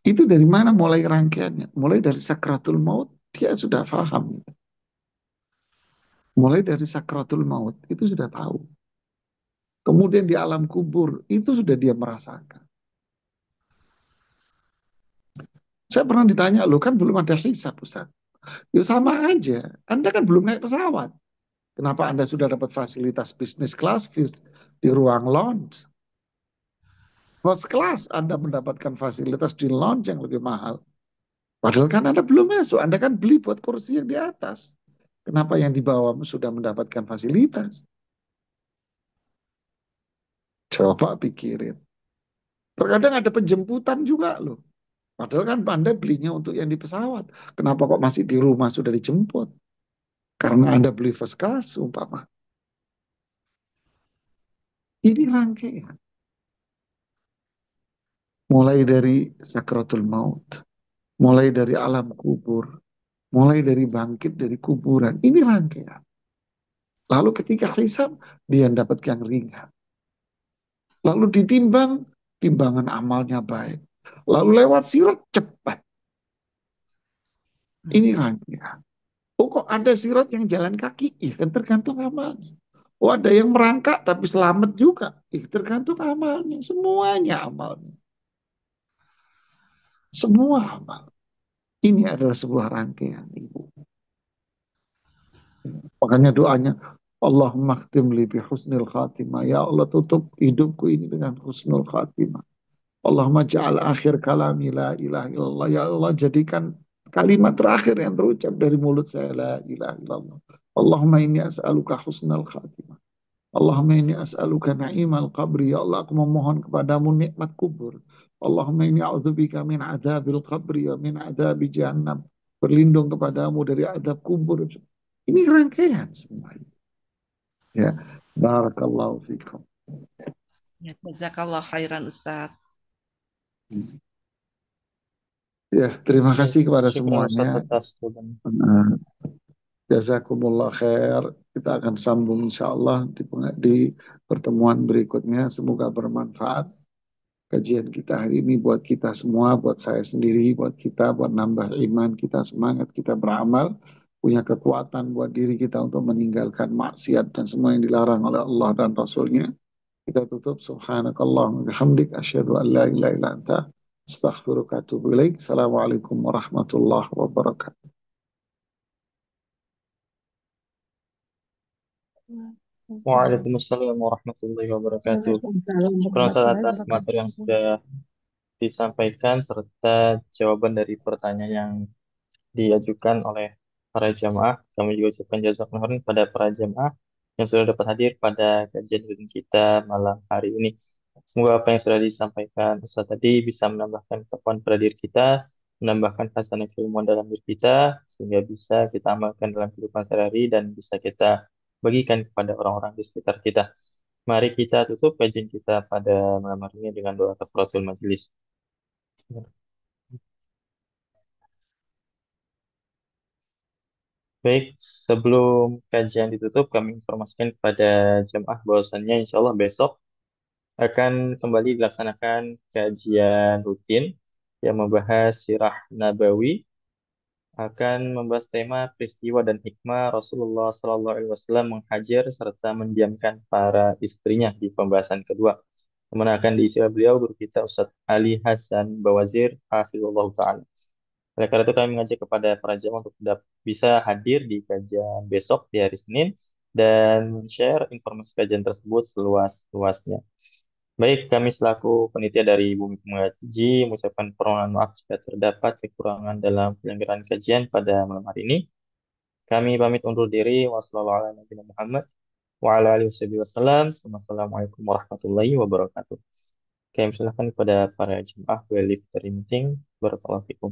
Speaker 2: Itu dari mana mulai rangkaiannya? Mulai dari sakratul maut, dia sudah paham. Gitu. Mulai dari sakratul maut, itu sudah tahu. Kemudian di alam kubur, itu sudah dia merasakan. Saya pernah ditanya, lo kan belum ada hisab, Ustaz. Ya sama aja, Anda kan belum naik pesawat. Kenapa Anda sudah dapat fasilitas bisnis kelas di ruang lounge? First class Anda mendapatkan fasilitas di lounge yang lebih mahal. Padahal kan Anda belum masuk, Anda kan beli buat kursi yang di atas. Kenapa yang di bawah sudah mendapatkan fasilitas? Coba pikirin. Terkadang ada penjemputan juga loh. Padahal kan Anda belinya untuk yang di pesawat. Kenapa kok masih di rumah sudah dijemput? Karena Anda beli first class umpama. Ini rangkaian. Mulai dari sakratul maut. Mulai dari alam kubur. Mulai dari bangkit dari kuburan. Ini rangkaian. Lalu ketika hisab, dia dapat yang ringan. Lalu ditimbang, timbangan amalnya baik. Lalu lewat sirat cepat. Ini rangkaian. Oh kok ada sirat yang jalan kaki? Ya kan tergantung amalnya. Oh ada yang merangkak tapi selamat juga. Ya, tergantung amalnya. Semuanya amalnya. Semua amal. Ini adalah sebuah rangkaian, Ibu. Makanya doanya, Allahumma khtim li bi husnil khatimah. Ya Allah tutup hidupku ini dengan husnul khatimah. Allahumma ja'al akhir kalami la ilaha illallah. Ya Allah jadikan kalimat terakhir yang terucap dari mulut saya la ilaha illallah. Allahumma inni as'aluka husnal khatimah. Allahumma inni as'aluka na'imal qabri. Ya Allah aku memohon kepadamu nikmat kubur. Allahumma inni a'udzubika min adzabil qabri wa min adzabi jahannam. Berlindung kepadamu dari adab kubur. Ini rangkaian semuanya. Ya, barakallahu fikum.
Speaker 7: Ya, jazakallah khairan Ustaz.
Speaker 2: Ya, terima
Speaker 1: Ya,
Speaker 2: kasih kepada
Speaker 1: syukran Ustaz
Speaker 2: semuanya.
Speaker 1: atas jawabannya.
Speaker 2: Jazakumullah khair. Kita akan sambung insya Allah di pertemuan berikutnya. Semoga bermanfaat kajian kita hari ini buat kita semua, buat saya sendiri, buat kita, buat nambah iman kita, semangat kita beramal, punya kekuatan buat diri kita untuk meninggalkan maksiat dan semua yang dilarang oleh Allah dan Rasulnya. Kita tutup subhanakallah bihamdik asyhadu an la ilaha illa anta astaghfiruka wa atubu ilaik. Assalamualaikum warahmatullahi wabarakatuh.
Speaker 1: Waalaikumsalam warahmatullahi wabarakatuh.
Speaker 6: Waalaikumsalam
Speaker 1: Syukran Ustaz
Speaker 6: warahmatullahi
Speaker 1: atas materi yang
Speaker 6: wabarakatuh.
Speaker 1: sudah disampaikan serta jawaban dari pertanyaan yang diajukan oleh para jamaah. Kami juga ucapkan jazakallahu khairan pada para jamaah yang sudah dapat hadir pada kajian rutin kita malam hari ini. Semoga apa yang sudah disampaikan Ustaz tadi bisa menambahkan ketakwaan pada diri kita, menambahkan hasanah keilmuan dalam diri kita, sehingga bisa kita amalkan dalam kehidupan sehari-hari dan bisa kita bagikan kepada orang-orang di sekitar kita. Mari kita tutup kajian kita pada malam hari ini dengan doa kafaratul majelis. Baik, sebelum kajian ditutup, kami informasikan kepada jemaah bahwasannya insya Allah besok akan kembali dilaksanakan kajian rutin yang membahas sirah Nabawi, akan membahas tema peristiwa dan hikmah Rasulullah SAW menghajar serta mendiamkan para istrinya di pembahasan kedua. Kemudian akan diisi oleh beliau guru kita Ustadz Ali Hasan Bawazir Hafizullah Ta'ala. Oleh karena itu kami mengajak kepada para jemaah untuk bisa hadir di kajian besok di hari Senin dan share informasi kajian tersebut seluas-luasnya. Baik, kami selaku panitia dari Bumi Mengaji mengucapkan permohonan maaf jika terdapat kekurangan dalam penyelenggaraan kajian pada malam hari ini. Kami pamit undur diri. Wassalamualaikum warahmatullahi wabarakatuh. Kami silakan kepada para jemaah wali dari meeting. Barakallahu fikum.